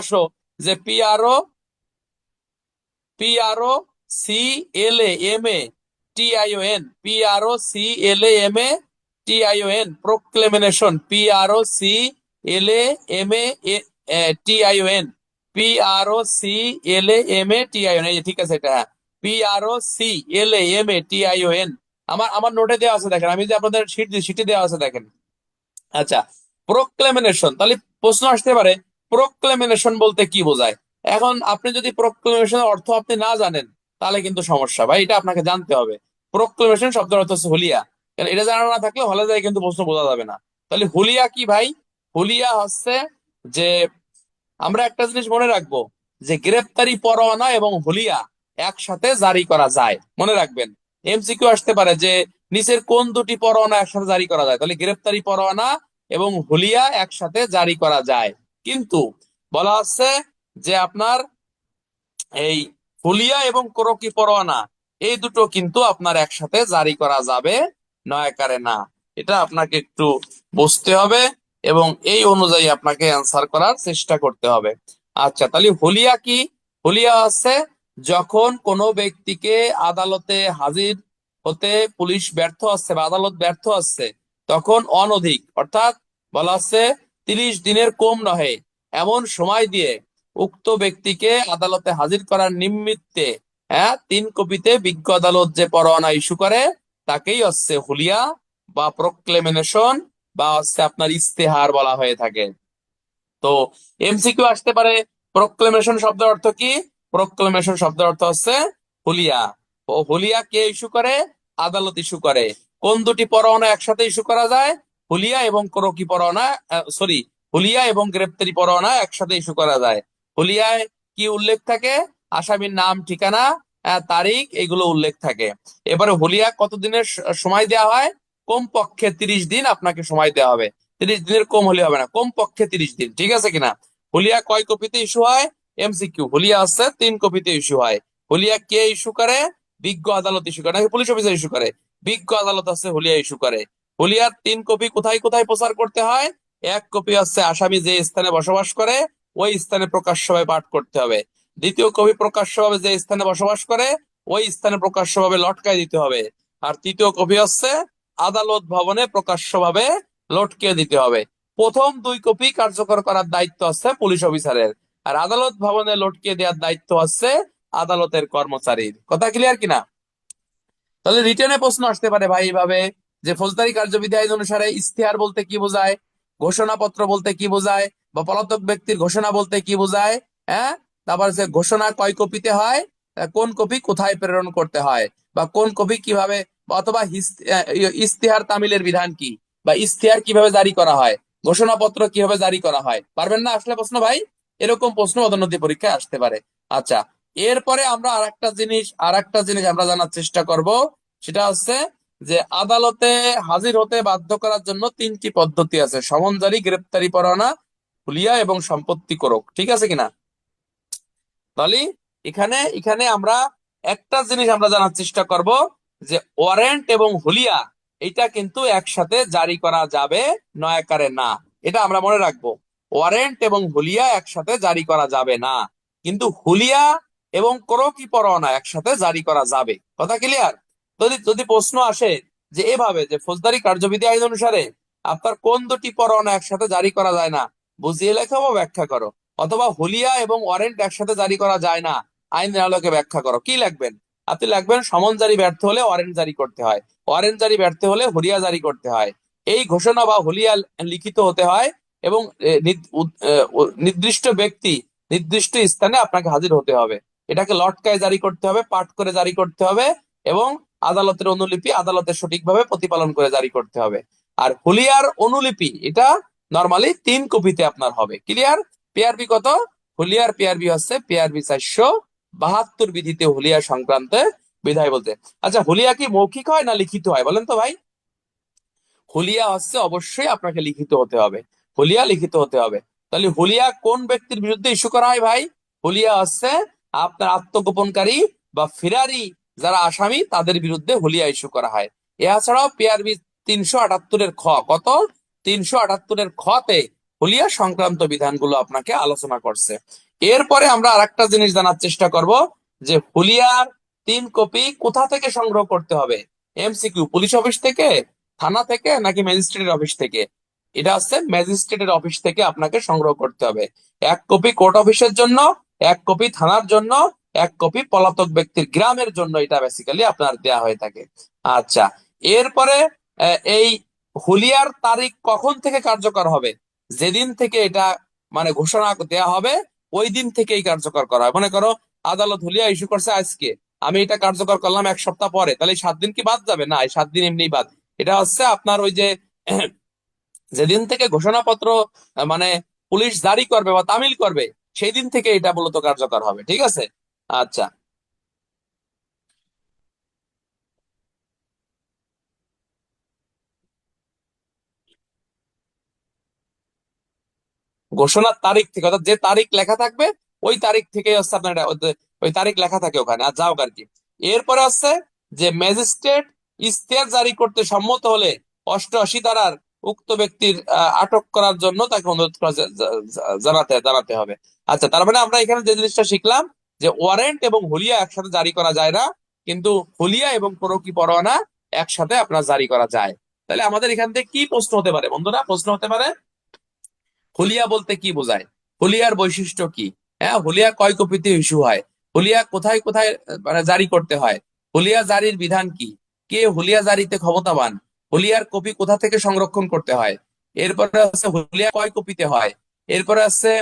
আসো যে PROCLAMATION, প্রোক্লেমিনেশন, PROCLAMATION, এই যে ঠিক আছে, এটা PROCLAMATION। আমার নোটে দেওয়া আছে, দেখেন। আমি যে আপনাদের শিটে দেওয়া আছে, দেখেন। আচ্ছা, প্রোক্লেমিনেশন, তাহলে প্রশ্ন আসতে পারে প্রোক্লেমিনেশন বলতে কি বোঝায়। এখন আপনি যদি প্রোক্লেমিনেশনের অর্থ আপনি না জানেন, তাহলে কিন্তু সমস্যা ভাই, এটা আপনাকে জানতে হবে। প্রোক্লেমিনেশন শব্দের অর্থ হচ্ছে হুলিয়া। কারণ এটা জানা না থাকলে হলে যায় কিন্তু প্রশ্ন বোঝা যাবে না। তাহলে হুলিয়া কি ভাই? হুলিয়া হচ্ছে যে, আমরা একটা জিনিস মনে রাখবো যে গ্রেপ্তারি পরোয়ানা এবং হুলিয়া একসাথে জারি করা যায়, মনে রাখবেন। এমসিকিউ আসতে পারে যে নিচের কোন দুটি পরোয়ানা একসাথে জারি করা যায়, তাহলে গ্রেপ্তারি পরোয়ানা এবং হুলিয়া একসাথে জারি করা যায়। কিন্তু বলা হচ্ছে যে আপনার এই হুলিয়া এবং কোরকি পরোয়ানা এই দুটো কিন্তু আপনার একসাথে জারি করা যাবে নয়াকারে না। এটা আপনাকে একটু বুঝতে হবে এবং এই অনুযায়ী আপনাকে অ্যান্সার করার চেষ্টা করতে হবে। আচ্ছা, তাহলে হুলিয়া কি? হুলিয়া আছে যখন কোনো ব্যক্তিকে আদালতে হাজির হতে পুলিশ ব্যর্থ হচ্ছে বা আদালত ব্যর্থ হচ্ছে, তখন অনধিক অর্থাৎ বলা হচ্ছে 30 দিনের কম নহে এমন সময় দিয়ে উক্ত ব্যক্তিকে আদালতে হাজির করার নিমিত্তে 3 কপিতে বিজ্ঞ আদালত যে পরোয়ানা ইস্যু করে তাকেই হচ্ছে হুলিয়া বা প্রোক্লেমেশন বা হচ্ছে আপনার ইস্তেহার বলা হয়ে থাকে। তো এমসিকিউ আসতে পারে, প্রোক্লেমেশন শব্দের অর্থ কি? প্রোক্লেমেশন শব্দের অর্থ হচ্ছে হুলিয়া। ও হুলিয়া কে ইস্যু করে? আদালত ইস্যু করে। কোন দুটি পরোয়ানা একসাথে ইস্যু করা যায়? হুলিয়া এবং কোরকি পরোয়ানা, সরি, হুলিয়া এবং গ্রেপ্তারি পরোয়ানা একসাথে ইস্যু করা যায়। হুলিয়ায় কি উল্লেখ থাকে? আসামির নাম, ঠিকানা, তারিখ, এগুলো উল্লেখ থাকে। এবারে হুলিয়া কতদিনের সময় দেওয়া হয়? কমপক্ষে 30 দিন আপনাকে সময় দেওয়া হবে। 30 দিনের কম হলে হবে না, কমপক্ষে 30 দিন, ঠিক আছে কিনা? হুলিয়া কয় কপিতে ইস্যু হয়? এমসিকিউ, হুলিয়া আছে 3 কপিতে ইস্যু হয়। হুলিয়া কে ইস্যু করে? বিজ্ঞ আদালত ইস্যু করে নাকি পুলিশ অফিসার ইস্যু করে? বিজ্ঞ আদালত আছে হুলিয়া ইস্যু করে। হুলিয়ার 3 কপি কোথায় কোথায় প্রচার করতে হয়? 1 কপি হচ্ছে আসামি যে স্থানে বসবাস করে ওই স্থানে প্রকাশ্যভাবে পাঠ করতে হবে। 2য় কপি প্রকাশ্যভাবে যে স্থানে বসবাস করে ওই স্থানে প্রকাশ্যভাবে লটকায় দিতে হবে। আর 3য় কপি হচ্ছে আদালত ভবনে প্রকাশ্যভাবে লটকে দিতে হবে। প্রথম 2 কপি কার্যকর করার দায়িত্ব আছে পুলিশ অফিসারের, আর আদালত ভবনে লটকে দেওয়ার দায়িত্ব আছে আদালতের কর্মচারীর। কথা ক্লিয়ার কিনা? তাহলে রিটেনে প্রশ্ন আসতে পারে ভাই এইভাবে যে ফৌজদারি কার্যবিধি আইন অনুসারে ইস্তেহার বলতে কি বোঝায়, ঘোষণাপত্র বলতে কি বোঝায়, বা পলাতক ব্যক্তির ঘোষণা বলতে কি বোঝায়। হ্যাঁ, তারপর যে ঘোষণা কয় কপিতে হয়, কোন কপি কোথায় প্রেরণ করতে হয়, বা কোন কপি কিভাবে, অথবা ইস্তেহার তামিলের বিধান কি, বা ইস্তেহার কিভাবে জারি করা হয়, ঘোষণাপত্র কিভাবে জারি করা হয়। পারবেন না আসলে প্রশ্ন ভাই? এরকম প্রশ্ন পদোন্নতি পরীক্ষায় আসতে পারে। আচ্ছা, এরপরে আমরা আর একটা জিনিস আমরা জানার চেষ্টা করব। সেটা হচ্ছে যে আদালতে হাজির হতে বাধ্য করার জন্য 3টি পদ্ধতি আছে: সমন জারি, গ্রেপ্তারি পরোয়ানা, হুলিয়া এবং সম্পত্তি কোরক, ঠিক আছে কিনা? তাহলে এখানে এখানে আমরা একটা জিনিস আমরা জানার চেষ্টা করব যে ওয়ারেন্ট এবং হুলিয়া এটা কিন্তু একসাথে জারি করা যাবে নয়াকারে না। এটা আমরা মনে রাখবো, ওয়ারেন্ট এবং হুলিয়া একসাথে জারি করা যাবে না, কিন্তু হুলিয়া এবং কোরকি পরোয়ানা একসাথে জারি করা যাবে। কথা ক্লিয়ার? যদি যদি প্রশ্ন আসে যে এভাবে যে ফৌজদারি কার্যবিধি আইন অনুসারে আপনার কোন দুটি পরোয়ানা একসাথে জারি করা যায় না, বুঝিয়ে লেখো বা ব্যাখ্যা করো, অথবা হুলিয়া এবং ওয়ারেন্ট একসাথে জারি করা যায় না, আইনের আলোকে ব্যাখ্যা করো, কি লিখবেন? আপনি লিখবেন সমন জারি ব্যর্থ হলে ওয়ারেন্ট জারি করতে হয়, ওয়ারেন্ট জারি ব্যর্থ হলে হুলিয়া জারি করতে হয়। এই ঘোষণা বা হুলিয়া লিখিত হতে হয় এবং নির্দিষ্ট ব্যক্তি নির্দিষ্ট স্থানে আপনাকে হাজির হতে হবে। এটাকে লটকায় জারি করতে হবে, পাঠ করে জারি করতে হবে এবং আদালতের অনুলিপি আদালতে সঠিকভাবে প্রতিপালন করে জারি করতে হবে। আর হুলিয়ার অনুলিপি এটা নরমালি 3 কপিতে আপনার হবে। ক্লিয়ার? পিআরবি কত? হুলিয়ার পিআরবি হচ্ছে পিআরবি 472 বিধিতে হুলিয়া সংক্রান্ত বিধায় বলতে। আচ্ছা, হুলিয়া কি মৌখিক হয় না লিখিত হয় বলেন তো ভাই? হুলিয়া হচ্ছে অবশ্যই আপনাকে লিখিত হতে হবে, হুলিয়া লিখিত হতে হবে। তাহলে হুলিয়া কোন ব্যক্তির বিরুদ্ধে ইস্যু করা হয় ভাই? হুলিয়া হচ্ছে আপনার আত্মগোপনকারী বা ফিরারি যারা আসামি তাদের বিরুদ্ধে হুলিয়া ইস্যু করা হয়। এছাড়াও পিআরবি 378-এর খ, কত? 378-এর খতে হুলিয়া সংক্রান্ত বিধানগুলো আপনাকে আলোচনা করছে। এরপরে আমরা আরেকটা জিনিস জানার চেষ্টা করব যে হুলিয়ার 3 কপি কোথা থেকে সংগ্রহ করতে হবে। এমসিকিউ, পুলিশ অফিস থেকে, থানা থেকে, নাকি ম্যাজিস্ট্রেটের অফিস থেকে? এটা হচ্ছে ম্যাজিস্ট্রেটের অফিস থেকে আপনাকে সংগ্রহ করতে হবে। 1 কপি কোর্ট অফিসের জন্য, 1 কপি থানার জন্য, 1 কপি পলাতক ব্যক্তির গ্রামের জন্য, এটা বেসিক্যালি আপনার দেয়া হয়ে থাকে। আচ্ছা, এরপরে এই হুলিয়ার তারিখ কখন থেকে কার্যকর হবে? যেদিন থেকে এটা মানে ঘোষণা দেয়া হবে ওই দিন থেকেই কার্যকর করা হয়। মনে করো আদালত হুলিয়া ইস্যু করছে আজকে, আমি এটা কার্যকর করলাম 1 সপ্তাহ পরে, তাহলে 7 দিন কি বাদ যাবে? না, এই 7 দিন এমনি বাদ। এটা হচ্ছে আপনার ওই যে যেদিন থেকে ঘোষণাপত্র মানে পুলিশ জারি করবে বা তামিল করবে সেই দিন থেকে এটা মূলত কার্যকর হবে, ঠিক আছে? আচ্ছা, ঘোষণার তারিখ থেকে, অর্থাৎ যে তারিখ লেখা থাকবে ওই তারিখ থেকে হচ্ছে আপনার ওই তারিখ লেখা থাকে ওখানে, আর যাও আর কি। এরপরে হচ্ছে যে ম্যাজিস্ট্রেট ইশতেহার জারি করতে সম্মত হলে 88 ধারার উক্ত ব্যক্তির আটক করার জন্য তাকে অনুরোধ জানাতে জানাতে হবে। আচ্ছা, তার মানে আমরা এখানে যে জিনিসটা শিখলাম যে ওয়ারেন্ট এবং হুলিয়া একসাথে জারি করা যায় না, কিন্তু হুলিয়া এবং প্রোকি পরোয়ানা একসাথে আপনার জারি করা যায়। তাহলে আমাদের এখান থেকে কি প্রশ্ন হতে পারে বন্ধুরা? প্রশ্ন হতে পারে হুলিয়া বলতে কি বোঝায়, হুলিয়ার বৈশিষ্ট্য কি, হ্যাঁ, হুলিয়া কয় কপিতে ইস্যু হয়, হুলিয়া কোথায় কোথায় মানে জারি করতে হয়, হুলিয়া জারির বিধান কি, কে হুলিয়া জারিতে ক্ষমতাবান, হুলিয়ার কপি কোথা থেকে সংরক্ষণ করতে হয়, এরপরে আছে হুলিয়া কয় কপিতে হয়, এরপরে আছে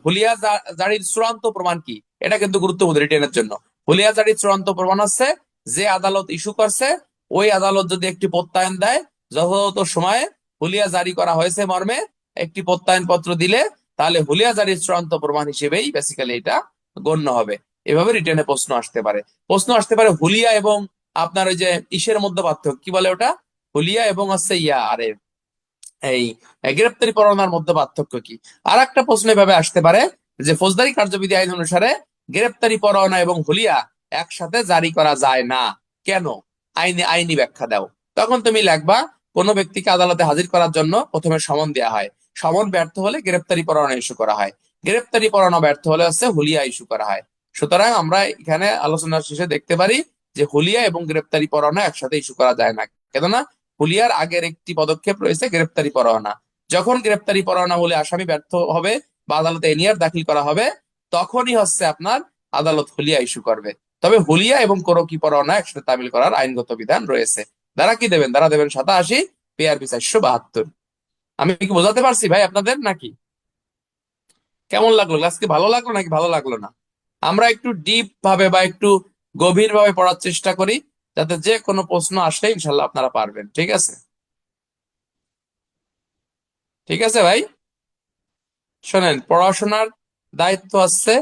হুলিয়া জারির চূড়ান্ত প্রমাণ কি। এটা কিন্তু গুরুত্বপূর্ণ রিটেনের জন্য। হুলিয়া জারির চূড়ান্ত প্রমাণ আছে যে আদালত ইস্যু করছে ওই আদালত যদি একটি প্রত্যয়ন দেয়, যথাযথ সময়ে হুলিয়া জারি করা হয়েছে মর্মে একটি প্রত্যয়ন পত্র দিলে, তাহলে হুলিয়া জারির চূড়ান্ত প্রমাণ হিসেবেই বেসিক্যালি এটা গণ্য হবে। এভাবে রিটেনে প্রশ্ন আসতে পারে। প্রশ্ন আসতে পারে হুলিয়া এবং আপনার ওই যে ইসের মধ্যে পার্থক্য কি বলে ওটা, হুলিয়া এবং হচ্ছে আরে এই গ্রেপ্তারি পরোয়ানার মধ্যে পার্থক্য কি। আর একটা প্রশ্ন এভাবে আসতে পারে যে ফৌজদারি কার্যবিধি আইন অনুসারে গ্রেপ্তারি পরোয়ানা এবং হুলিয়া একসাথে জারি করা যায় না, কেন? আইনি ব্যাখ্যা দাও। তখন তুমি লিখবা কোনো ব্যক্তিকে আদালতে হাজির করার জন্য প্রথমে সমন দেওয়া হয়, সমন ব্যর্থ হলে গ্রেপ্তারি পরোয়ানা ইস্যু করা হয়, গ্রেপ্তারি পরোয়ানা ব্যর্থ হলে হচ্ছে হুলিয়া ইস্যু করা হয়। সুতরাং আমরা এখানে আলোচনার শেষে দেখতে পারি যে হুলিয়া এবং গ্রেপ্তারি পরোয়ানা একসাথে ইস্যু করা যায় না, কেননা হুলিয়ার আগের একটি পদক্ষেপ রয়েছে গ্রেপ্তারি পরোয়ানা। যখন গ্রেপ্তারি পরোয়ানা বলে আসামি ব্যর্থ হবে বা আদালতে এনিয়ার দাখিল করা হবে, তখনই হচ্ছে আপনার আদালত হুলিয়া ইস্যু করবে। তবে হুলিয়া এবং কোরকি পরোয়ানা একসাথে তামিল করার আইনগত বিধান রয়েছে। দ্বারা কি দেবেন? দ্বারা দেবেন 87, পেয়ারবি 472। আমি কি বোঝাতে পারছি ভাই আপনাদের নাকি? কেমন লাগলো আজকে? ভালো লাগলো নাকি ভালো লাগলো না? আমরা একটু ডিপ ভাবে বা একটু গভীর ভাবে পড়ার চেষ্টা করি, যাতে যে কোনো প্রশ্ন আসলে ইনশাল্লাহ আপনারা পারবেন। ঠিক আছে? ঠিক আছে ভাই, শোনেন, পড়াশোনার দায়িত্ব আছে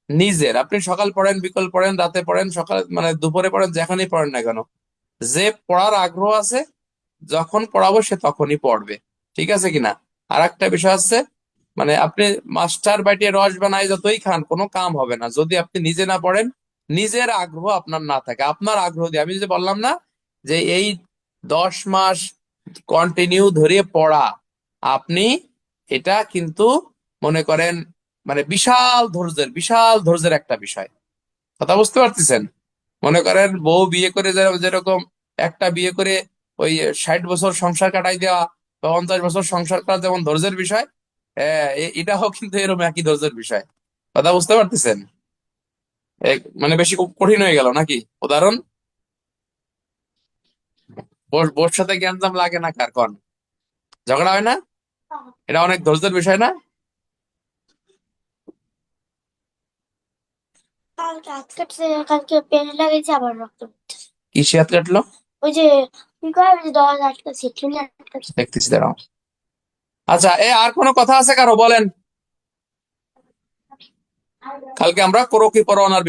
নিজের। আপনি সকাল পড়েন, বিকাল পড়েন, রাতে পড়েন, সকাল মানে দুপুরে পড়েন, যেখানেই পড়েন না কেন, যে পড়ার আগ্রহ আছে যখন পড়াবো সে তখনই পড়বে। ঠিক আছে কিনা? আর একটা বিষয় আছে, মানে আপনি মাস্টার বাটিয়ে রস বানাই যতই খান কোনো কাম হবে না যদি আপনি নিজে না পড়েন, নিজের আগ্রহ আপনার না থাকে। আপনার আগ্রহ দিয়ে, আমি যে বললাম না যে এই 10 মাস কন্টিনিউ ধরে পড়া, আপনি এটা কিন্তু মনে করেন মানে বিশাল ধৈর্যের একটা বিষয়। কথা বুঝতে পারতেছেন? মনে করেন বউ বিয়ে করে যেরকম একটা বিয়ে করে ওই 60 বছর সংসার কাটাই দেওয়া বা 50 বছর সংসার করা যেমন ধৈর্যের বিষয়, এটাও কিন্তু এরকম একই ধৈর্যের বিষয়। কথা বুঝতে পারতেছেন? মানে বেশি কঠিন হয়ে গেল নাকি উদাহরণ? বোর সাথে জ্ঞানজাম লাগে না কার কন? ঝগড়া হয় না? এটা অনেক ধৈর্যের বিষয় না? কালকে হাত কাটছে, কালকে পেন লাগিয়েছে আবার রক্ত পড়তেছে। কি সে হাত কাটলো? ওই যে কি করে, ওই যে দরজা আটকাছে, ট্রেনে আটকাছে। দেখতেছি, দাঁড়াও। আচ্ছা, আর কোনো কথা আছে কারো? বলেন। কালকে আমরা কোরকি পরোয়ানার